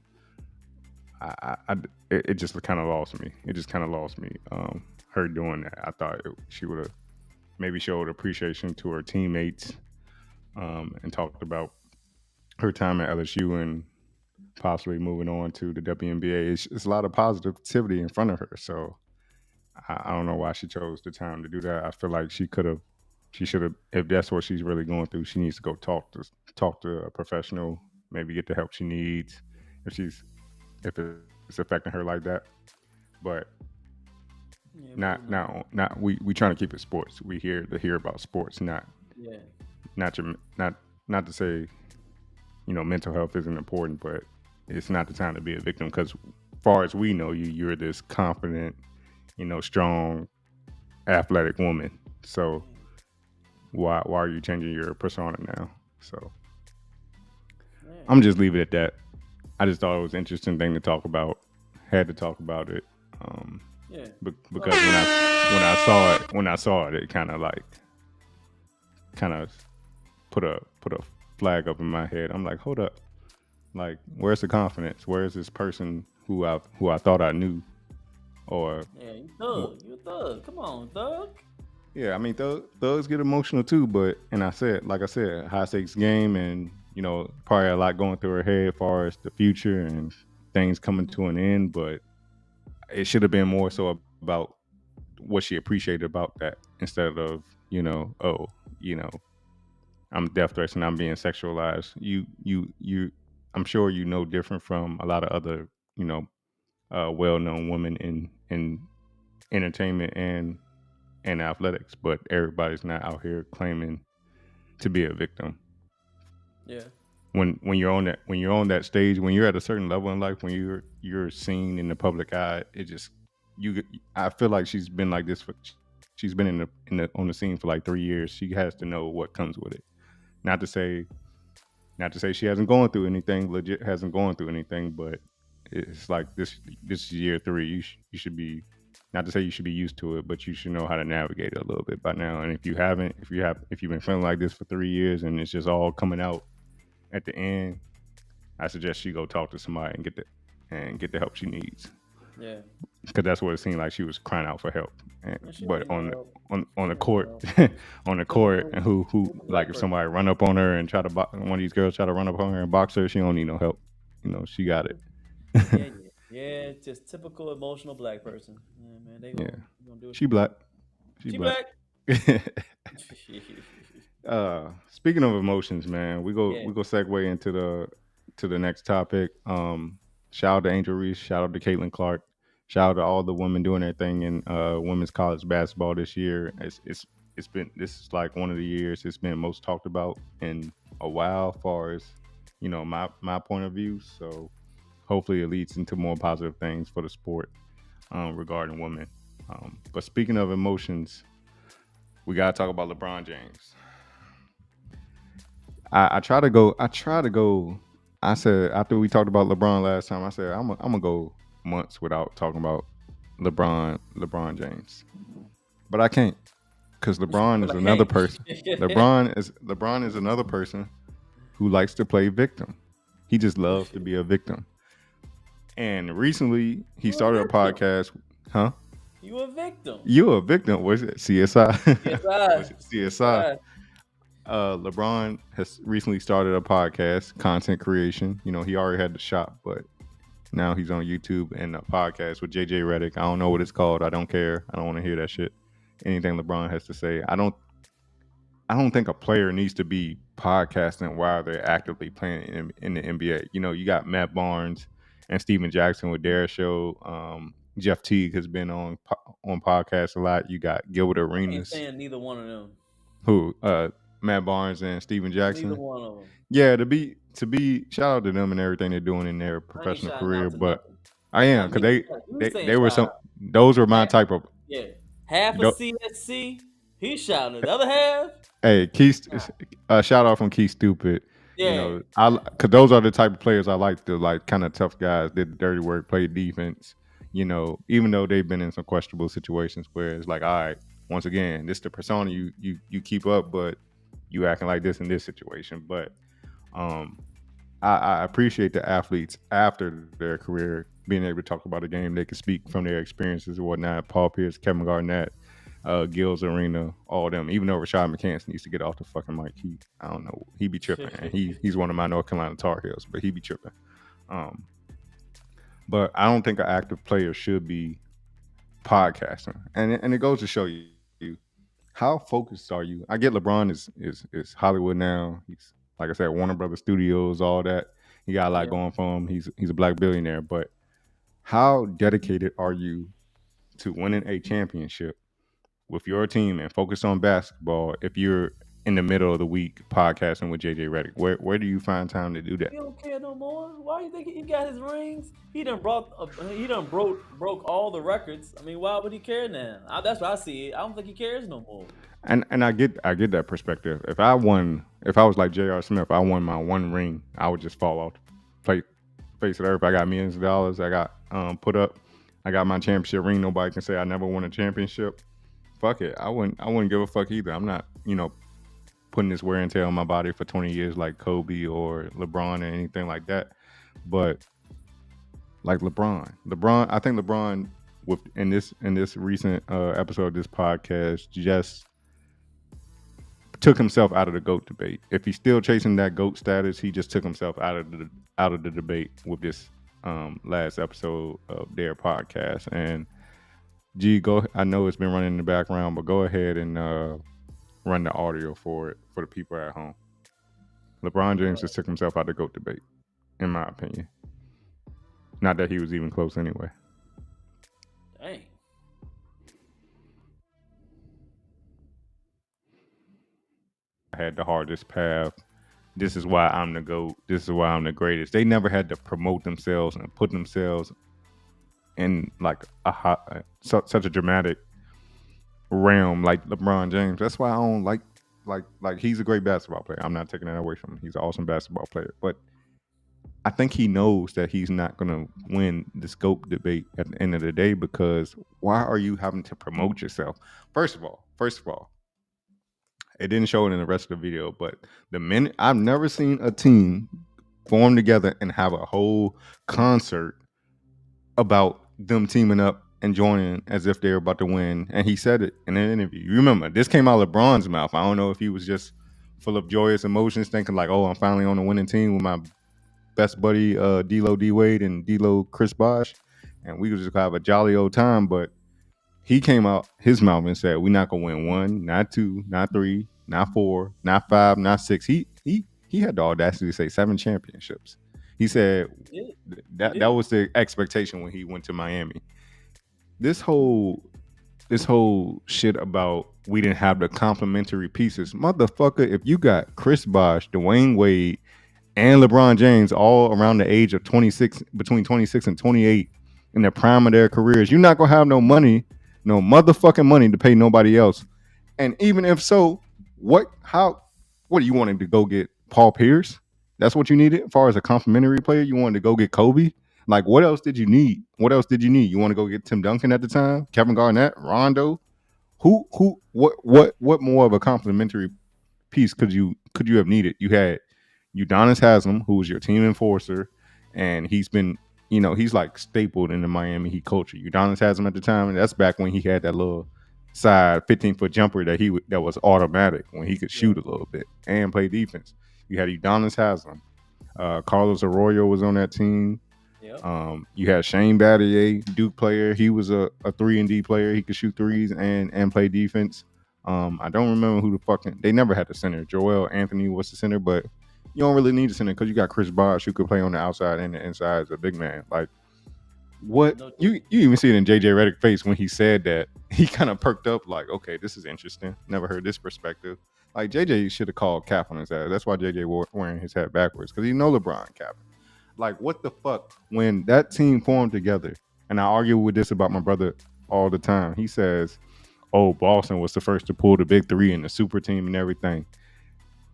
it just kind of lost me. It just kind of lost me. Her doing that, I thought she would have maybe showed appreciation to her teammates, and talked about her time at LSU and possibly moving on to the WNBA. It's a lot of positivity in front of her. So I don't know why she chose the time to do that. I feel like she should have. If that's what she's really going through, she needs to go talk to a professional. Maybe get the help she needs if it's affecting her like that. But yeah, not pretty much. not we trying to keep it sports. We here to hear about sports, Yeah. not your not to say, mental health isn't important, but it's not the time to be a victim because far as we know you're this confident, strong, athletic woman. So why are you changing your persona now? So Yeah. I'm just leave it at that. I just thought it was an interesting thing to talk about. Had to talk about it. Yeah. Because when I saw it, it kind of put a flag up in my head. I'm like, hold up, like where's the confidence? Where's this person who I thought I knew? Or Yeah, you thug. You a thug. Come on, thug. yeah, I mean thugs get emotional too, but like I said, high stakes game, and probably a lot going through her head as far as the future and things coming to an end, but it should have been more so about what she appreciated about that instead of oh, you know I'm death threats and I'm being sexualized. You I'm sure different from a lot of other you know well-known women in entertainment and athletics, but everybody's not out here claiming to be a victim. Yeah. When you're on that stage, when you're at a certain level in life, when you're seen in the public eye, it just you I feel like she's been on the scene for like 3 years. She has to know what comes with it. Not to say she hasn't gone through anything, legit hasn't gone through anything, but it's like this is year 3. You should be, not to say you should be used to it, but you should know how to navigate it a little bit by now. And if you haven't, if you've been feeling like this for 3 years and it's just all coming out at the end, I suggest you go talk to somebody and get the help she needs. Yeah. Because that's what it seemed like. She was crying out for help. She But don't need no help. on the She don't need court, no help. on the She a court, normal, and who normal like black if person. somebody run up on her and one of these girls try to run up on her and box her, she don't need no help. She got it. Yeah, yeah, just typical emotional black person. Yeah, man, they Yeah, gonna do what she you black. want. She She black. black. Speaking of emotions, man, Yeah, we go segue to the next topic. Shout out to Angel Reese. Shout out to Caitlin Clark. Shout out to all the women doing their thing in women's college basketball this year. This is like one of the years it's been most talked about in a while, as far as my point of view. So hopefully it leads into more positive things for the sport regarding women. But speaking of emotions, we gotta talk about LeBron James. I try to go. I said after we talked about LeBron last time, I said I'm gonna go months without talking about LeBron James, but I can't because LeBron but is I another can't. person. LeBron is another person who likes to play victim. He just loves to be a victim, And recently, he You a started a victim. podcast. Huh? You a victim. You a victim? Was it CSI? Yes, I. Was it Yes, CSI? I. LeBron has recently started a podcast, content creation. You know, he already had the shop, but now he's on YouTube and a podcast with JJ Redick. I don't know what it's called. I don't care. I don't want to hear that shit. Anything LeBron has to say. I don't think a player needs to be podcasting while they're actively playing in the NBA. You know, you got Matt Barnes and Steven Jackson with their show. Jeff Teague has been on podcasts a lot. You got Gilbert I ain't Arenas, saying neither one of them. who Matt Barnes and Steven Neither Jackson. one of them. Yeah, to be shout out to them and everything they're doing in their I ain't professional shouting career, out to but nothing. I Now am because me, you saying they were shout some out. those were my Half, type of. yeah, half of tho- CSC. He's shouting. The other half, Hey, Keith, shout out from Keith Stupid. You yeah, know, because those are the type of players I like. The like kind of tough guys, did the dirty work, play defense. You know, even though they've been in some questionable situations where it's like, all right, once again, this the persona you keep up, but you acting like this in this situation. But um, I appreciate the athletes after their career being able to talk about the game. They can speak from their experiences and whatnot. Paul Pierce, Kevin Garnett, Gil's Arena, all them. Even though Rashad McCants needs to get off the fucking mic, I don't know, he be tripping, and he's one of my North Carolina Tar Heels, but he be tripping. Um, but I don't think an active player should be podcasting, and it goes to show you how focused are you. I get LeBron is Hollywood now. He's like I said, Warner Brothers Studios, all that. He got a lot yeah. going for him. He's a black billionaire, but how dedicated are you to winning a championship with your team and focus on basketball if you're in the middle of the week podcasting with JJ Redick? Where do you find time to do that? He don't care no more. Why you think he got his rings? He done broke all the records. I mean, why would he care now? That's what I see it. I don't think he cares no more. And I get that perspective. If I was like J.R. Smith, I won my one ring, I would just fall off the plate, face of the earth. I got millions of dollars. I got put up. I got my championship ring. Nobody can say I never won a championship. Fuck it. I wouldn't give a fuck either. I'm not, putting this wear and tear on my body for 20 years like Kobe or LeBron or anything like that. But like LeBron, I think LeBron in this recent episode of this podcast just took himself out of the GOAT debate. If he's still chasing that GOAT status, he just took himself out of the debate with this last episode of their podcast. And G, I know it's been running in the background, but go ahead and run the audio for it for the people at home. LeBron James just took himself out of the GOAT debate, in my opinion. Not that he was even close anyway. Dang. I had the hardest path. This is why I'm the GOAT. This is why I'm the greatest. They never had to promote themselves and put themselves in like such a dramatic realm like LeBron James. That's why I don't like he's a great basketball player. I'm not taking that away from him. He's an awesome basketball player. But I think he knows that he's not going to win this GOAT debate at the end of the day, because why are you having to promote yourself? First of all, it didn't show it in the rest of the video, but the minute I've never seen a team form together and have a whole concert about them teaming up and joining as if they're about to win. And he said it in an interview. You remember, this came out of LeBron's mouth. I don't know if he was just full of joyous emotions, thinking like, oh, I'm finally on a winning team with my best buddy D-Lo D-Wade and D-Lo Chris Bosh, and we could just have a jolly old time. But he came out his mouth and said, we're not going to win 1, not 2, not 3, not 4, not 5, not 6. He had the audacity to say 7 championships. He said that was the expectation when he went to Miami. This whole shit about we didn't have the complementary pieces. Motherfucker, if you got Chris Bosh, Dwayne Wade, and LeBron James all around the age of 26, between 26 and 28 in the prime of their careers, you're not going to have no money, no motherfucking money to pay nobody else. And even if so, what do you wanted to go get Paul Pierce? That's what you needed as far as a complimentary player? You wanted to go get Kobe? Like, what else did you need? You want to go get Tim Duncan at the time? Kevin Garnett? Rondo? What more of a complimentary piece could you have needed? You had Udonis Haslam, who was your team enforcer, and he's been, he's like stapled in the Miami Heat culture. Udonis has him at the time, and that's back when he had that little side 15-foot jumper that was automatic when he could Yeah. shoot a little bit and play defense. You had Udonis Haslam. Carlos Arroyo was on that team. Yep. You had Shane Battier, Duke player. He was a 3-and-D player. He could shoot threes and play defense. I don't remember who the fucking they never had the center. Joel Anthony was the center, but you don't really need a center because you got Chris Bosh who could play on the outside and the inside as a big man. Like what No you even see it in JJ Redick's face when he said that. He kind of perked up like, okay, this is interesting. Never heard this perspective. Like JJ should have called Cap on his ass. That's why JJ wearing his hat backwards because he know LeBron Cap. Like what the fuck when that team formed together. And I argue with this about my brother all the time. He says, "Oh, Boston was the first to pull the big three and the super team and everything."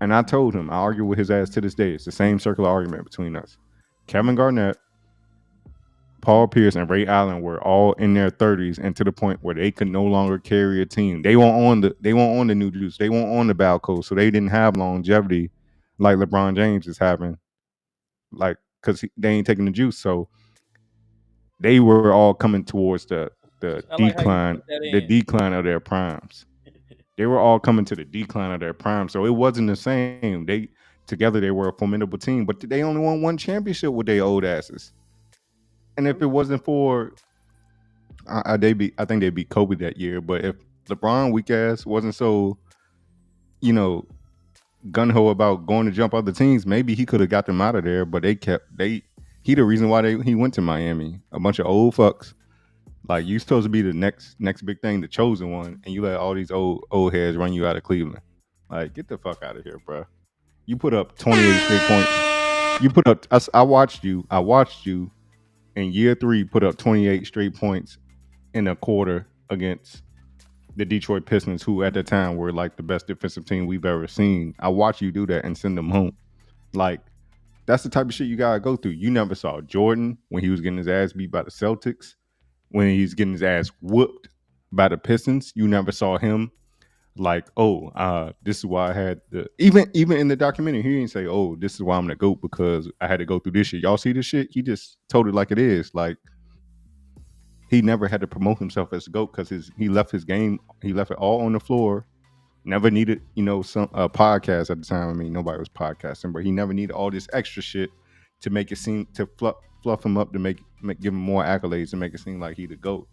And I told him, I argue with his ass to this day. It's the same circular argument between us. Kevin Garnett, Paul Pierce, and Ray Allen were all in their 30s and to the point where they could no longer carry a team. They weren't on the new juice. They weren't on the Balco, so they didn't have longevity like LeBron James is having. Like, because they ain't taking the juice. So they were all coming towards the I like how you put that in. decline of their primes. They were all coming to the decline of their prime. So it wasn't the same. Together they were a formidable team, but they only won one championship with their old asses. And if it wasn't for I think they beat Kobe that year, but if LeBron weak ass wasn't so, gun ho about going to jump other teams, maybe he could have got them out of there, but he the reason why he went to Miami. A bunch of old fucks. Like you supposed to be the next big thing, the chosen one, and you let all these old heads run you out of Cleveland. Like, get the fuck out of here, bro. You put up 28 straight points. You put up. I watched you in year 3 put up 28 straight points in a quarter against the Detroit Pistons, who at the time were like the best defensive team we've ever seen. I watched you do that and send them home. Like, that's the type of shit you gotta go through. You never saw Jordan when he was getting his ass beat by the Celtics. When he's getting his ass whooped by the Pistons, you never saw him like, this is why I had the even in the documentary, he didn't say, "Oh, this is why I'm the GOAT because I had to go through this shit." Y'all see this shit? He just told it like it is. Like he never had to promote himself as a GOAT because he left his game, he left it all on the floor. Never needed, some podcast at the time. I mean, nobody was podcasting, but he never needed all this extra shit to make it seem to fluff him up to give him more accolades and make it seem like he the GOAT.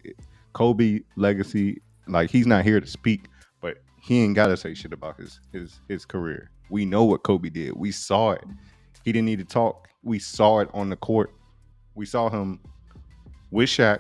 Kobe legacy, like he's not here to speak, but he ain't gotta say shit about his career. We know what Kobe did. We saw it. He didn't need to talk. We saw it on the court. We saw him with Shaq,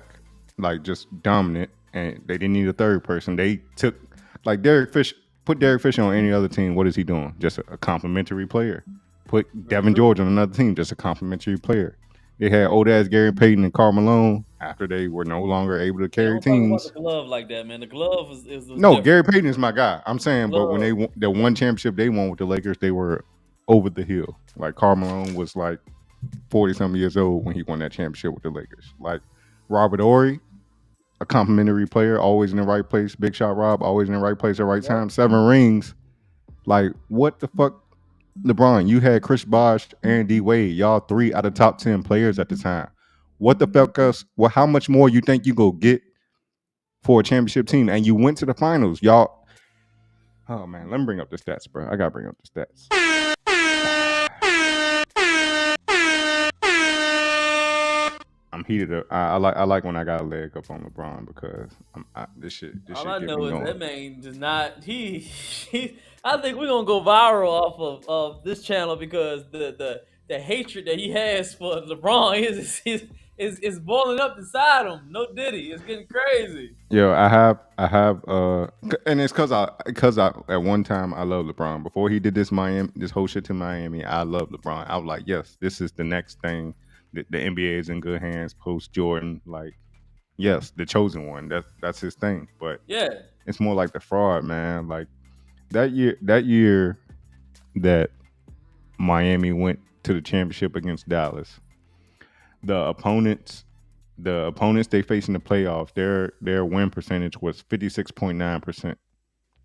like just dominant, and they didn't need a third person. They took like Derek Fisher. Put Derek Fisher on any other team. What is he doing? Just a complimentary player. Put Devin George on another team. Just a complimentary player. They had old ass Gary Payton and Karl Malone after they were no longer able to carry teams. Talk about the glove like that, man. The glove is no. different. Gary Payton is my guy. I'm saying, but when the one championship they won with the Lakers, they were over the hill. Like Karl Malone was like 40-something years old when he won that championship with the Lakers. Like Robert Horry, a complimentary player, always in the right place. Big shot Rob, always in the right place at the right time. 7 rings. Like, what the fuck? LeBron, you had Chris Bosh and D Wade, y'all 3 out of top 10 players at the time. What the fuck else? Well, how much more you think you go get for a championship team? And you went to the finals, y'all. Oh man, let me bring up the stats, bro. I gotta bring up the stats. I'm heated up. I like when I got a leg up on LeBron because this shit. All I get know me is going. that man does not. He I think we're gonna go viral off of this channel because the hatred that he has for LeBron is boiling up inside him. No diddy, it's getting crazy. Yo, I have, and it's because I at one time I loved LeBron before he did this whole shit to Miami. I love LeBron. I was like, yes, this is the next thing. The NBA is in good hands post Jordan. Like, yes, the chosen one. That's his thing. But yeah, it's more like the fraud, man. Like that year that Miami went to the championship against Dallas, the opponents they faced in the playoffs, their win percentage was 56.9%.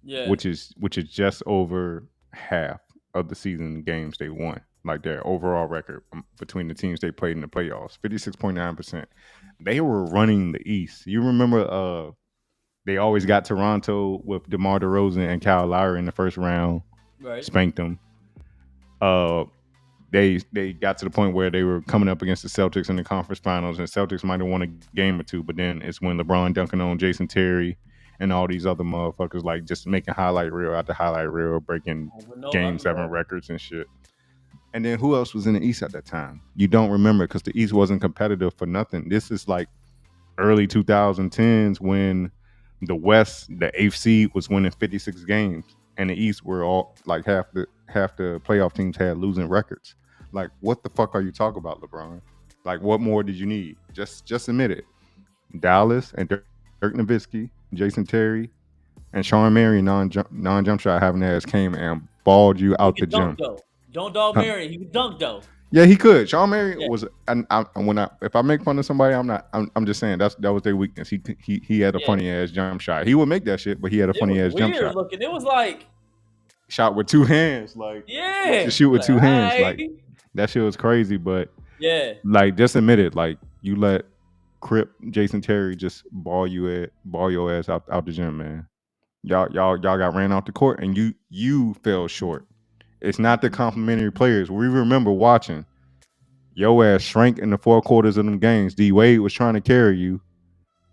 Yeah, which is just over half of the season games they won. like their overall record between the teams they played in the playoffs. 56.9%. They were running the East. You remember they always got Toronto with DeMar DeRozan and Kyle Lowry in the first round, Right. spanked them. Uh, they got to the point where they were coming up against the Celtics in the conference finals, and Celtics might have won a game or two, but then it's when LeBron dunking on Jason Terry and all these other motherfuckers like just making highlight reel after highlight reel, breaking game 7 records and shit. And then who else was in the East at that time? You don't remember because the East wasn't competitive for nothing. This is like early 2010s when the West, the 8th seed, was winning 56 games, and the East were all like half the playoff teams had losing records. Like, what the fuck are you talking about, LeBron? Like, what more did you need? Just admit it. Dallas and Dirk Nowitzki, Jason Terry, and Sean Marion non-jump shot having ass came and balled you out the gym. Don't dog Marion. He could dunk though. Yeah, he could. Sean Marion was, and if I make fun of somebody, I'm just saying that was their weakness. He had a funny ass jump shit. He would make that shit, but he had a funny ass jump shot. Looking. It was like shot with 2 hands, like to shoot with 2 hands, like that shit was crazy. But like just admit it, like you let Crip Jason Terry just ball your ass out the gym, man. Y'all got ran off the court, and you fell short. It's not the complimentary players. We remember watching. Your ass shrank in the 4 quarters of them games. D Wade was trying to carry you.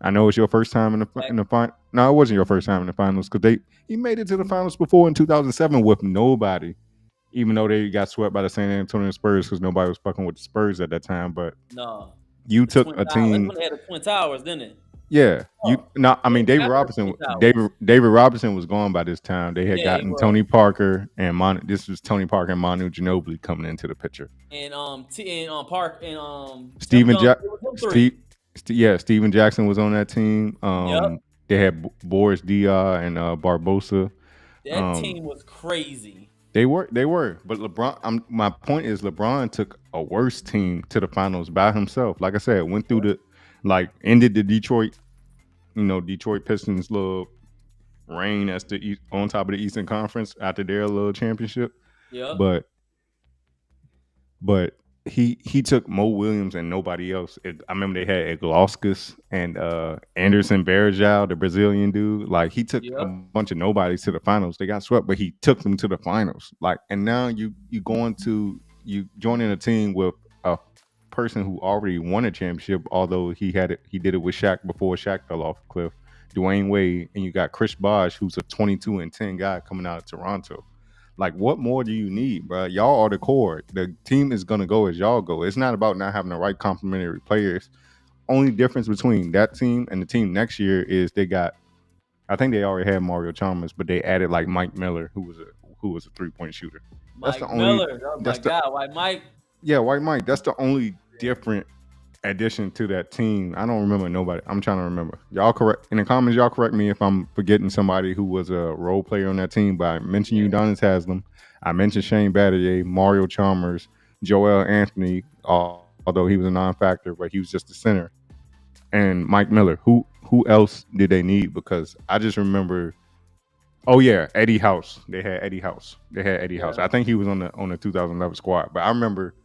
I know it's your first time in the final. No, it wasn't your first time in the finals because he made it to the finals before in 2007 with nobody. Even though they got swept by the San Antonio Spurs because nobody was fucking with the Spurs at that time. But no, you took a team. They had the Twin Towers, didn't it? Yeah, David Robinson was gone by this time. They had gotten Tony Parker and this was Tony Parker and Manu Ginobili coming into the picture. And Park and Steven Jackson was on that team. They had Boris Diaw and Barbosa. That team was crazy. They were, but LeBron. My point is, LeBron took a worse team to the finals by himself. Like I said, went through ended the Detroit Pistons' little reign as on top of the Eastern Conference after their little championship. Yeah. But he took Mo Williams and nobody else. I remember they had Eglauskas and Anderson Varejao, the Brazilian dude. Like he took a bunch of nobodies to the finals. They got swept, but he took them to the finals. Like, and now you joining a team with a person who already won a championship, although he did it with Shaq before Shaq fell off a cliff, Dwayne Wade, and you got Chris Bosh, who's a 22-10 guy coming out of Toronto. Like, what more do you need, bro? Y'all are the core. The team is gonna go as y'all go. It's not about not having the right complementary players. Only difference between that team and the team next year is I think they already had Mario Chalmers, but they added like Mike Miller, who was a 3-point shooter. White Mike. Yeah, White Mike. That's the only different addition to that team. I don't remember nobody. I'm trying to remember. Y'all correct in the comments. Y'all correct me if I'm forgetting somebody who was a role player on that team. But I mentioned Udonis Haslem. I mentioned Shane Battier, Mario Chalmers, Joel Anthony. Although he was a non-factor, but he was just the center. And Mike Miller. Who else did they need? Because I just remember. Oh yeah, Eddie House. They had Eddie House. I think he was on the 2011 squad. But I remember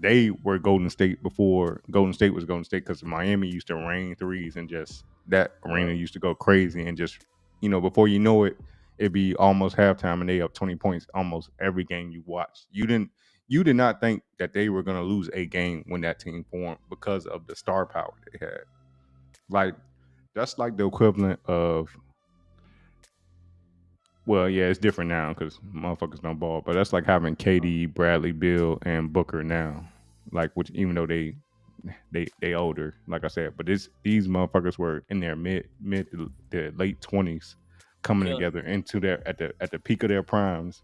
they were Golden State before Golden State was Golden State because Miami used to rain threes and just that arena used to go crazy and just before you know it, it'd be almost halftime and they up 20 points almost every game you watched. You did not think that they were gonna lose a game when that team formed because of the star power they had. Like that's like the equivalent of. Well, yeah, it's different now because motherfuckers don't ball. But that's like having KD, Bradley, Bill, and Booker now. Like, which even though they older, like I said, but these motherfuckers were in their mid to late 20s, coming together into their at the peak of their primes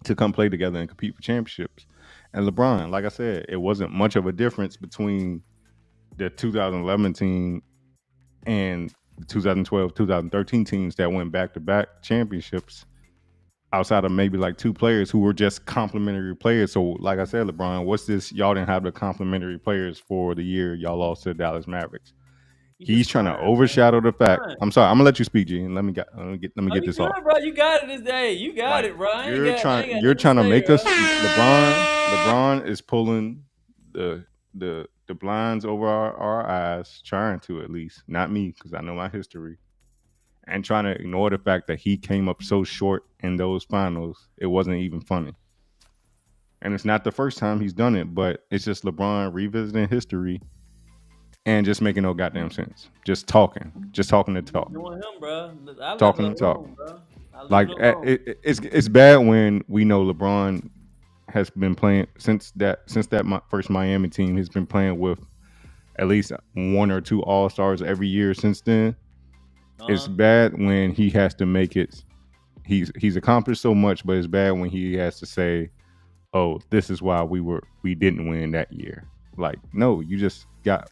to come play together and compete for championships. And LeBron, like I said, it wasn't much of a difference between the 2011 team and the 2012, 2013 teams that went back-to-back championships outside of maybe like 2 players who were just complimentary players. So like I said, LeBron, what's this? Y'all didn't have the complimentary players for the year y'all lost to the Dallas Mavericks. You He's just trying to crying, man. overshadow the fact. Crying. I'm sorry. I'm gonna let you speak, G, and let me Oh, get you this off. good, bro? You got it this day. You got Like it, bro. I ain't got you're nothing to trying to say, make bro. us LeBron is pulling the the blinds over our eyes, trying to at least, not me, because I know my history, and trying to ignore the fact that he came up so short in those finals. It wasn't even funny. And it's not the first time he's done it, but it's just LeBron revisiting history and just making no goddamn sense. Just talking to You talk, doing him, bro? I left it talking to talk. alone, bro. I leave Like it alone. it's bad when we know LeBron has been playing since that first Miami team. He's been playing with at least one or two All Stars every year since then. It's Uh-huh. bad when he has to make it. He's accomplished so much, but it's bad when he has to say, "Oh, this is why we didn't win that year." Like, no, you just got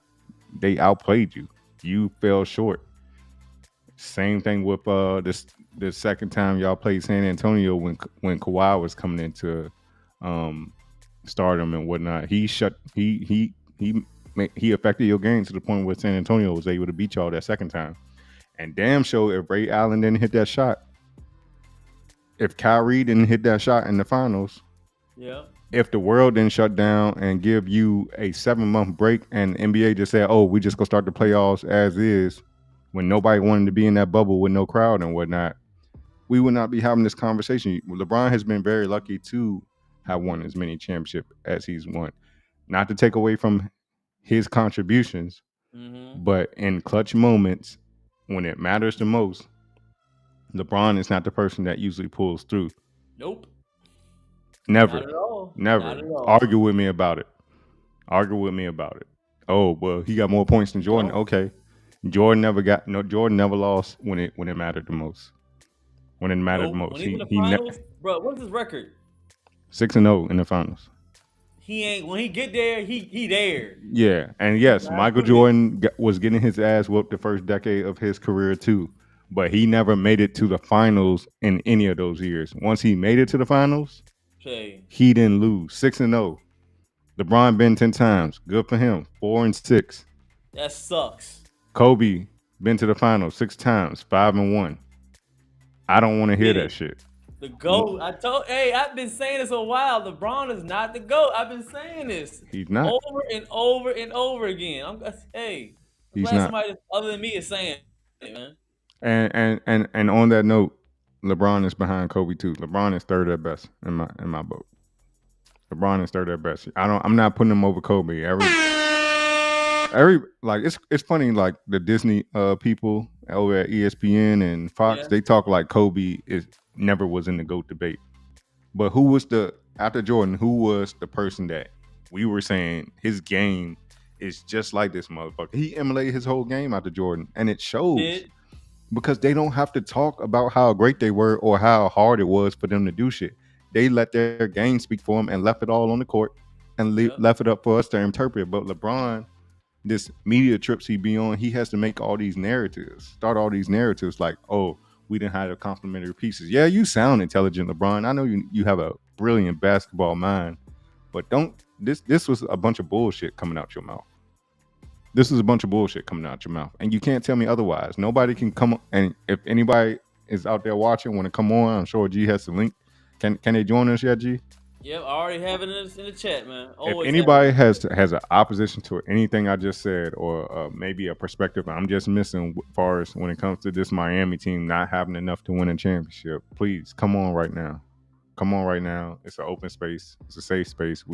they outplayed you. You fell short. Same thing with this the second time y'all played San Antonio when Kawhi was coming into um stardom and whatnot. He affected your game to the point where San Antonio was able to beat y'all that second time. And damn sure if Ray Allen didn't hit that shot, if Kyrie didn't hit that shot in the finals, Yeah. if the world didn't shut down and give you a 7-month break and NBA just said, "Oh, we just gonna start the playoffs as is," when nobody wanted to be in that bubble with no crowd and whatnot, we would not be having this conversation. LeBron has been very lucky to have won as many championships as he's won. Not to take away from his contributions, Mm-hmm. but in clutch moments when it matters the most, LeBron is not the person that usually pulls through. Nope. Not Never, at all. Not never at all. argue with me about it. Argue with me about it. Oh well, he got more points than Jordan. Don't. Okay, Jordan never got no. Jordan never lost when it mattered the most. When it mattered the Nope. most, When he's in the finals, bro, what's his record? 6-0 in the finals. He ain't when he get there, he there. Yeah, and yes, Last Michael 2 weeks. Jordan was getting his ass whooped the first decade of his career too, but he never made it to the finals in any of those years. Once he made it to the finals, Say, he didn't lose. 6-0. LeBron been 10 times. Good for him. 4-6. that sucks. Kobe been to the finals 6 times. 5-1. I don't want to hear Did that it. shit. The GOAT. I've been saying this a while. LeBron is not the GOAT. I've been saying this He's not. over and over and over again. I'm He's glad not. somebody other than me is saying it, man. And on that note, LeBron is behind Kobe too. LeBron is third at best in my book. LeBron is third at best. I'm not putting him over Kobe. Every like it's funny, like the Disney people over at ESPN and Fox, Yeah. they talk like Kobe is never was in the GOAT debate. But who was after Jordan, who was the person that we were saying his game is just like this motherfucker? He emulated his whole game after Jordan, and it shows Did because they don't have to talk about how great they were or how hard it was for them to do shit. They let their game speak for them and left it all on the court and Yep. left it up for us to interpret. But LeBron, this media trips he be on, he has to make all these narratives, start all these narratives like, oh, we didn't have the complementary pieces. Yeah, you sound intelligent, LeBron. I know you have a brilliant basketball mind, but don't this was a bunch of bullshit coming out your mouth. This is a bunch of bullshit coming out your mouth, and you can't tell me otherwise. Nobody can come and if anybody is out there watching, want to come on, I'm sure G has the link. Can they join us yet, G? Yep, I already have it in the chat, man. If Always have anybody it. has an opposition to anything I just said, or maybe a perspective I'm just missing as far as when it comes to this Miami team not having enough to win a championship, please come on right now. Come on right now. It's an open space. It's a safe space.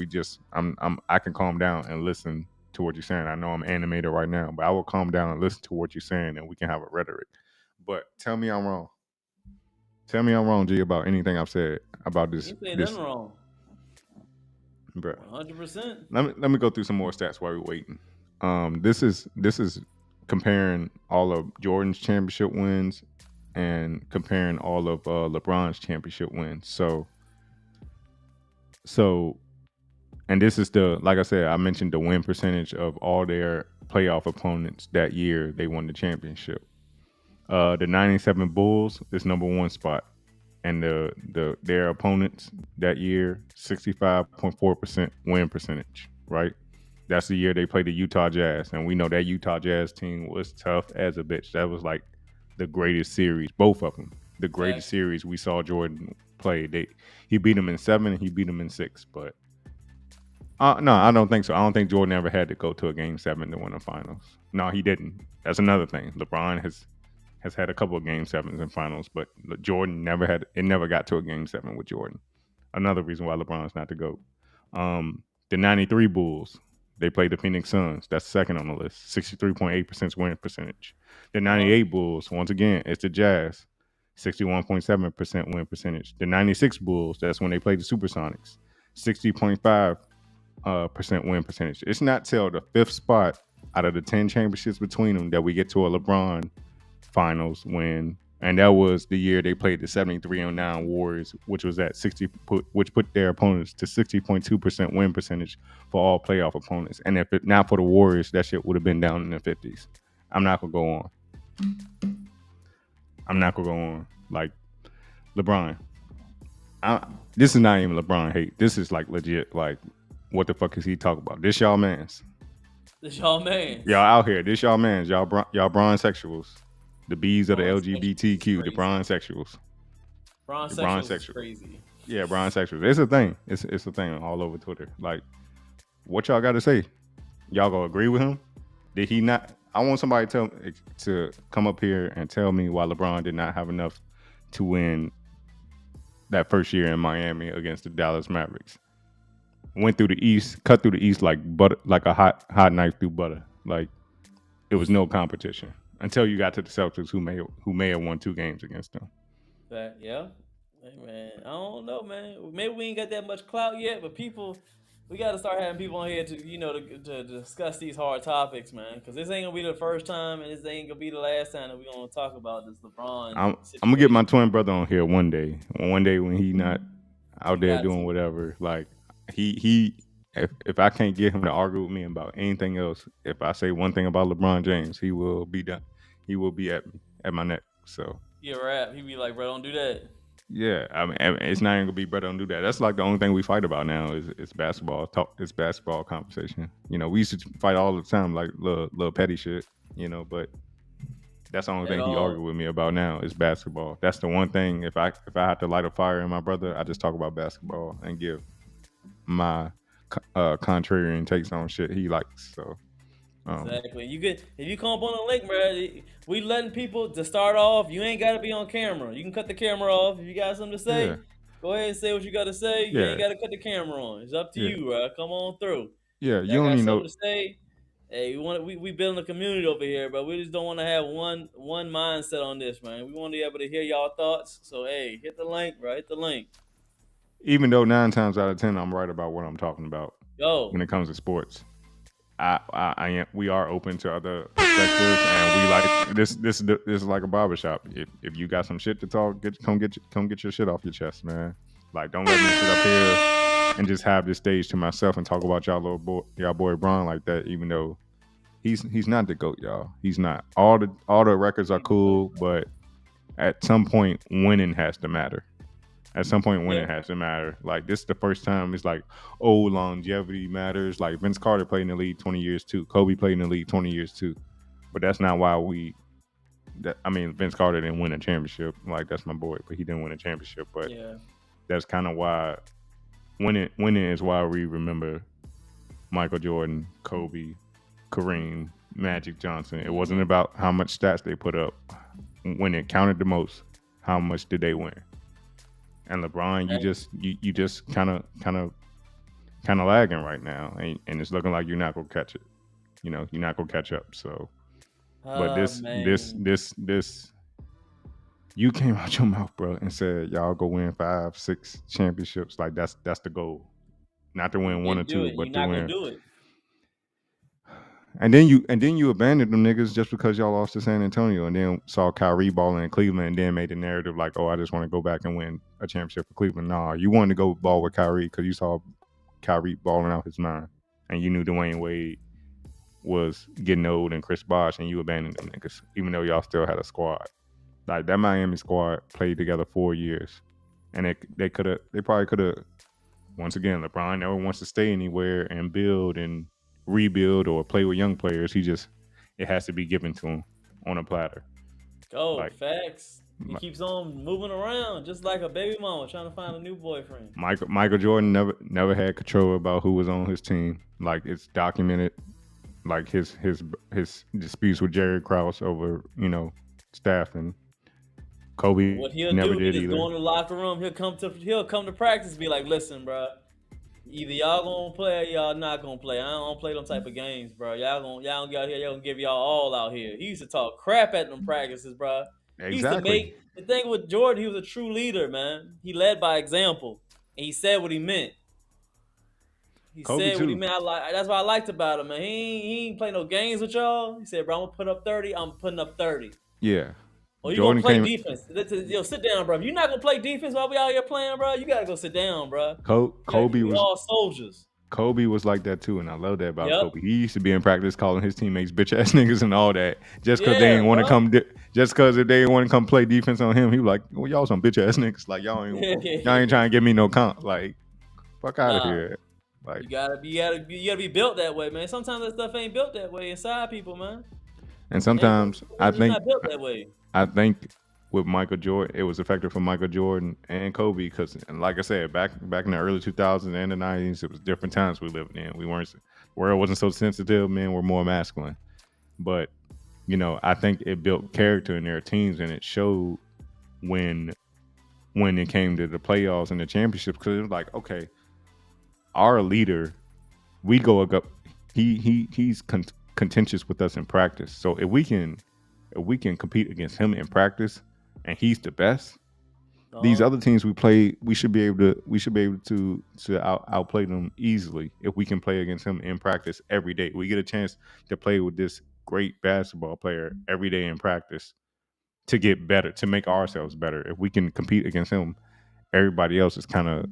I can calm down and listen to what you're saying. I know I'm animated right now, but I will calm down and listen to what you're saying, and we can have a rhetoric. But tell me I'm wrong. Tell me I'm wrong, G, about anything I've said about You this. ain't saying This, nothing wrong. bro. 100%. Let me go through some more stats while we're waiting. This is comparing all of Jordan's championship wins and comparing all of LeBron's championship wins. So, and this is like I said, I mentioned the win percentage of all their playoff opponents that year they won the championship. The '97 Bulls is number one spot, and their opponents that year 65.4% win percentage, right? That's the year they played the Utah Jazz, and we know that Utah Jazz team was tough as a bitch. That was like the greatest series, both of them. The greatest Facts. series we saw Jordan play. He beat them in 7 and he beat them in 6, but no, I don't think so. I don't think Jordan ever had to go to a game 7 to win the finals. No, he didn't. That's another thing. LeBron has had a couple of game 7s in finals, but Jordan never had. It never got to a game 7 with Jordan. Another reason why LeBron's not the GOAT. The '93 Bulls, they played the Phoenix Suns. That's second on the list. 63.8% win percentage. The '98 Bulls, once again, it's the Jazz. 61.7% win percentage. The '96 Bulls, that's when they played the Supersonics. 60.5% win percentage. It's not till the 5th spot out of the 10 championships between them that we get to a LeBron finals win, and that was the year they played the 73-09 Warriors, which was at 60, which put their opponents to 60.2% win percentage for all playoff opponents. And if it not for the Warriors, that shit would have been down in the 50s. I'm not gonna go on. Like LeBron, this is not even LeBron hate. This is like legit. Like, what the fuck is he talking about? This y'all mans. Y'all out here. This y'all mans. Y'all bronsexuals. The B's of the LGBTQ. The bronsexuals. Bronsexuals. Crazy. Yeah, bronsexuals. It's a thing. It's a thing all over Twitter. Like, what y'all got to say? Y'all gonna agree with him? Did he not? I want somebody to come up here and tell me why LeBron did not have enough to win that first year in Miami against the Dallas Mavericks. Went through the East, cut through the East like butter, like a hot knife through butter. Like, it was no competition until you got to the Celtics, who may have won 2 games against them. Yeah. Hey, man, I don't know, man. Maybe we ain't got that much clout yet, but we got to start having people on here to discuss these hard topics, man. Because this ain't gonna be the first time, and this ain't gonna be the last time that we're gonna talk about this LeBron. I'm gonna get my twin brother on here one day. One day when he not out there doing whatever. Like, if I can't get him to argue with me about anything else, if I say one thing about LeBron James, he will be done. He will be at my neck. So yeah, rap. He be like, bro, don't do that. Yeah, I mean, it's not even gonna be, bro, don't do that. That's like the only thing we fight about now is basketball talk. It's basketball conversation. We used to fight all the time, like little petty shit. But that's the only thing he argued with me about now is basketball. That's the one thing. If I have to light a fire in my brother, I just talk about basketball and give my contrarian takes on shit he likes. So exactly. If you come up on the link, bro, we letting people to start off. You ain't got to be on camera. You can cut the camera off if you got something to say. Go ahead and say what you got to say. You ain't got to cut the camera on. It's up to you, bro. Come on through. Yeah, you don't need no. To say. Hey, we building a community over here, but we just don't want to have one mindset on this, man. We want to be able to hear y'all thoughts. So hey, hit the link, bro. Hit the link. Even though 9 times out of 10 I'm right about what I'm talking about. When it comes to sports. We are open to other perspectives, and we like this. This is like a barbershop. If you got some shit to talk, come get your shit off your chest, man. Like, don't let me sit up here and just have this stage to myself and talk about y'all boy Bron like that. Even though he's not the GOAT, y'all. He's not. All the records are cool, but at some point, winning has to matter. At some point, winning has to matter. Like, this is the first time it's like, longevity matters. Like, Vince Carter played in the league 20 years too. Kobe played in the league 20 years too. But that's not why Vince Carter didn't win a championship. Like, that's my boy, but he didn't win a championship. But that's kind of why winning is why we remember Michael Jordan, Kobe, Kareem, Magic Johnson. It wasn't about how much stats they put up. When it counted the most, how much did they win? And LeBron, you just kind of lagging right now, and it's looking like you're not gonna catch it. You're not gonna catch up. So, but this, you came out your mouth, bro, and said y'all go win 5, 6 championships. Like, that's the goal, not to win 1 or 2, but to win. Do it. And then you abandoned them niggas just because y'all lost to San Antonio, and then saw Kyrie balling in Cleveland, and then made the narrative like, I just want to go back and win a championship for Cleveland. Nah, you wanted to go ball with Kyrie because you saw Kyrie balling out his mind, and you knew Dwayne Wade was getting old and Chris Bosh, and you abandoned them niggas, even though y'all still had a squad. Like, that Miami squad played together 4 years, and they probably could have. Once again, LeBron never wants to stay anywhere and build and rebuild or play with young players. It has to be given to him on a platter. Oh, Like facts. He keeps on moving around just like a baby mama trying to find a new boyfriend. Michael Jordan never had control about who was on his team. Like it's documented. Like his disputes with Jerry Krause over staffing. Kobe What he'll never do, he did just either. go in the locker room. He'll come to practice, be like, "Listen, bro, either y'all gonna play or y'all not gonna play. I don't play them type of games, bro. Y'all gonna get out here. Y'all gonna give y'all all out here." He used to talk crap at them practices, bro. He used to Exactly. make the thing with Jordan. He was a true leader, man. He led by example, and he said what he meant. He Kobe said what he too. meant. That's what I liked about him, man. He ain't play no games with y'all. He said, "Bro, I'm gonna put up 30. I'm putting up 30." Yeah. Oh, you gonna Jordan play came. defense? Yo, sit down, bro. If you're not gonna play defense while we out here playing, bro, you gotta go sit down, bro. Kobe We was all soldiers. Kobe was like that too, and I love that about Yep. Kobe. He used to be in practice calling his teammates bitch ass niggas and all that, just because they Yeah, didn't want to bro. come. Just because if they didn't want to come play defense on him, he was like, "Well, y'all some bitch ass niggas. Like y'all ain't trying to give me no comp. Like fuck out of Nah, here." Like you gotta be built that way, man. Sometimes that stuff ain't built that way inside people, man. and sometimes It's not built that way. I think with Michael Jordan, it was effective for Michael Jordan and Kobe because, like I said, back in the early 2000s and the 90s, it was different times we lived in. World wasn't so sensitive. Men were more masculine, but I think it built character in their teams, and it showed when it came to the playoffs and the championships because it was like, okay, our leader, we go up. He's contentious with us in practice. So if we can compete against him in practice, and he's the best, these other teams we play, we should be able to outplay them easily if we can play against him in practice every day. We get a chance to play with this great basketball player every day in practice to get better, to make ourselves better. If we can compete against him, everybody else is kind of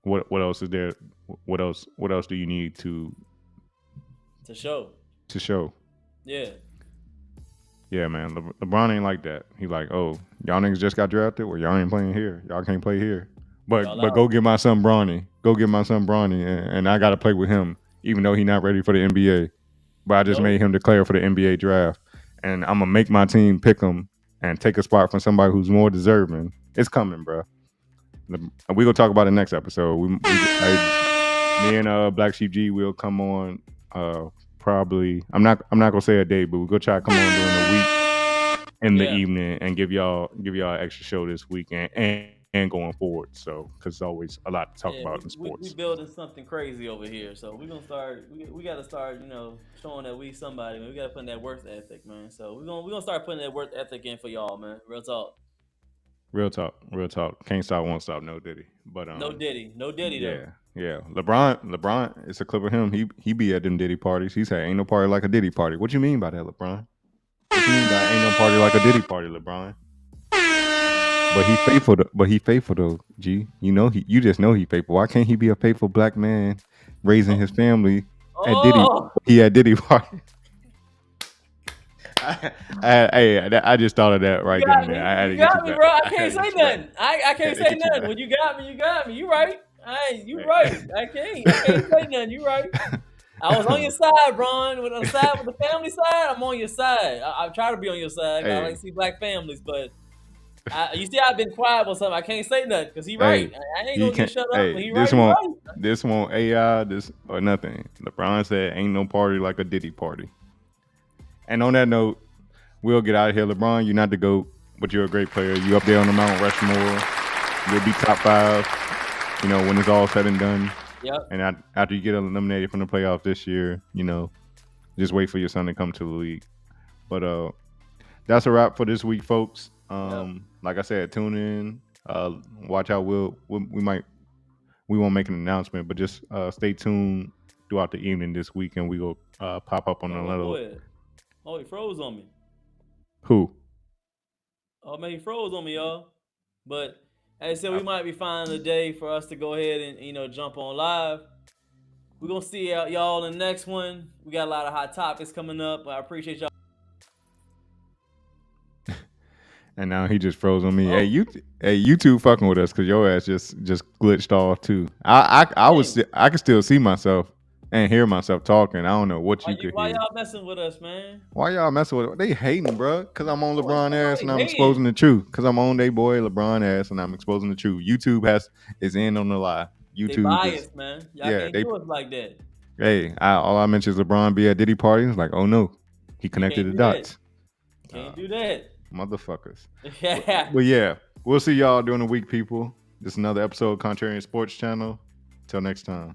what else is there? What else do you need to show? Yeah. Yeah, man. LeBron ain't like that. He like, oh, y'all niggas just got drafted. Well, y'all ain't playing here. Y'all can't play here. But go get my son Bronny. And I got to play with him, even though he's not ready for the NBA. But I just made him declare for the NBA draft, and I'm gonna make my team pick him and take a spot from somebody who's more deserving. It's coming, bro. We gonna talk about it next episode. Me and Black Sheep G will come on. Probably I'm not gonna say a day, but we're gonna try to come on during the week in the evening and give y'all an extra show this week and going forward. So because there's always a lot to talk about in sports. We building something crazy over here, so we're gonna start. We got to start, showing that we somebody. Man. We got to put in that work ethic, man. So we're gonna start putting that work ethic in for y'all, man. Real talk. Real talk. Can't stop, won't stop. No Diddy, but no Diddy. Yeah. Yeah, LeBron, it's a clip of him. He be at them Diddy parties. He said, "Ain't no party like a Diddy party." What you mean by that, LeBron? What you mean by ain't no party like a Diddy party, LeBron? But he faithful though, G. You just know he faithful. Why can't he be a faithful black man raising his family at Diddy? He at Diddy party. I just thought of that right then and there. You got me, bro. I can't say nothing. I can't say nothing. When you got me. You right. Right. I can't say nothing. You right. I was on your side, Bron. With the family side, I'm on your side. I try to be on your side. I like to see black families, but you see, I've been quiet or something. I can't say nothing because he right. I ain't gonna get shut up. When he right. This won't AI, this or nothing. LeBron said, "Ain't no party like a Diddy party." And on that note, we'll get out of here. LeBron, you're not the GOAT, but you're a great player. You up there on the Mount Rushmore. You'll be top 5, when it's all said and done. Yep. And after you get eliminated from the playoffs this year, just wait for your son to come to the league. But that's a wrap for this week, folks. Like I said, tune in. Watch out. We won't make an announcement, but just stay tuned throughout the evening this week, and we will pop up on another. Oh, he froze on me. Who? Oh, man, he froze on me, y'all. But as I said, we might be finding a day for us to go ahead and jump on live. We're going to see y'all in the next one. We got a lot of hot topics coming up. I appreciate y'all. And now he just froze on me. Oh. Hey, you two fucking with us because your ass just glitched off too. I could still see myself and hear myself talking. I don't know what you could Why hear. y'all messing with us, man? Why y'all messing with it? They hating, bro. Because I'm on LeBron ass and I'm Hating. exposing the truth. Because I'm on they boy LeBron ass and I'm exposing the truth. YouTube is in on the lie. They YouTube biased, is man. Y'all can't do us like that. Hey, all I mentioned is LeBron be at Diddy parties. Like, oh no, he connected the dots. Can't do that. Motherfuckers. Yeah. But yeah, we'll see y'all during the week, people. This is another episode of Contrarian Sports Channel. Till next time.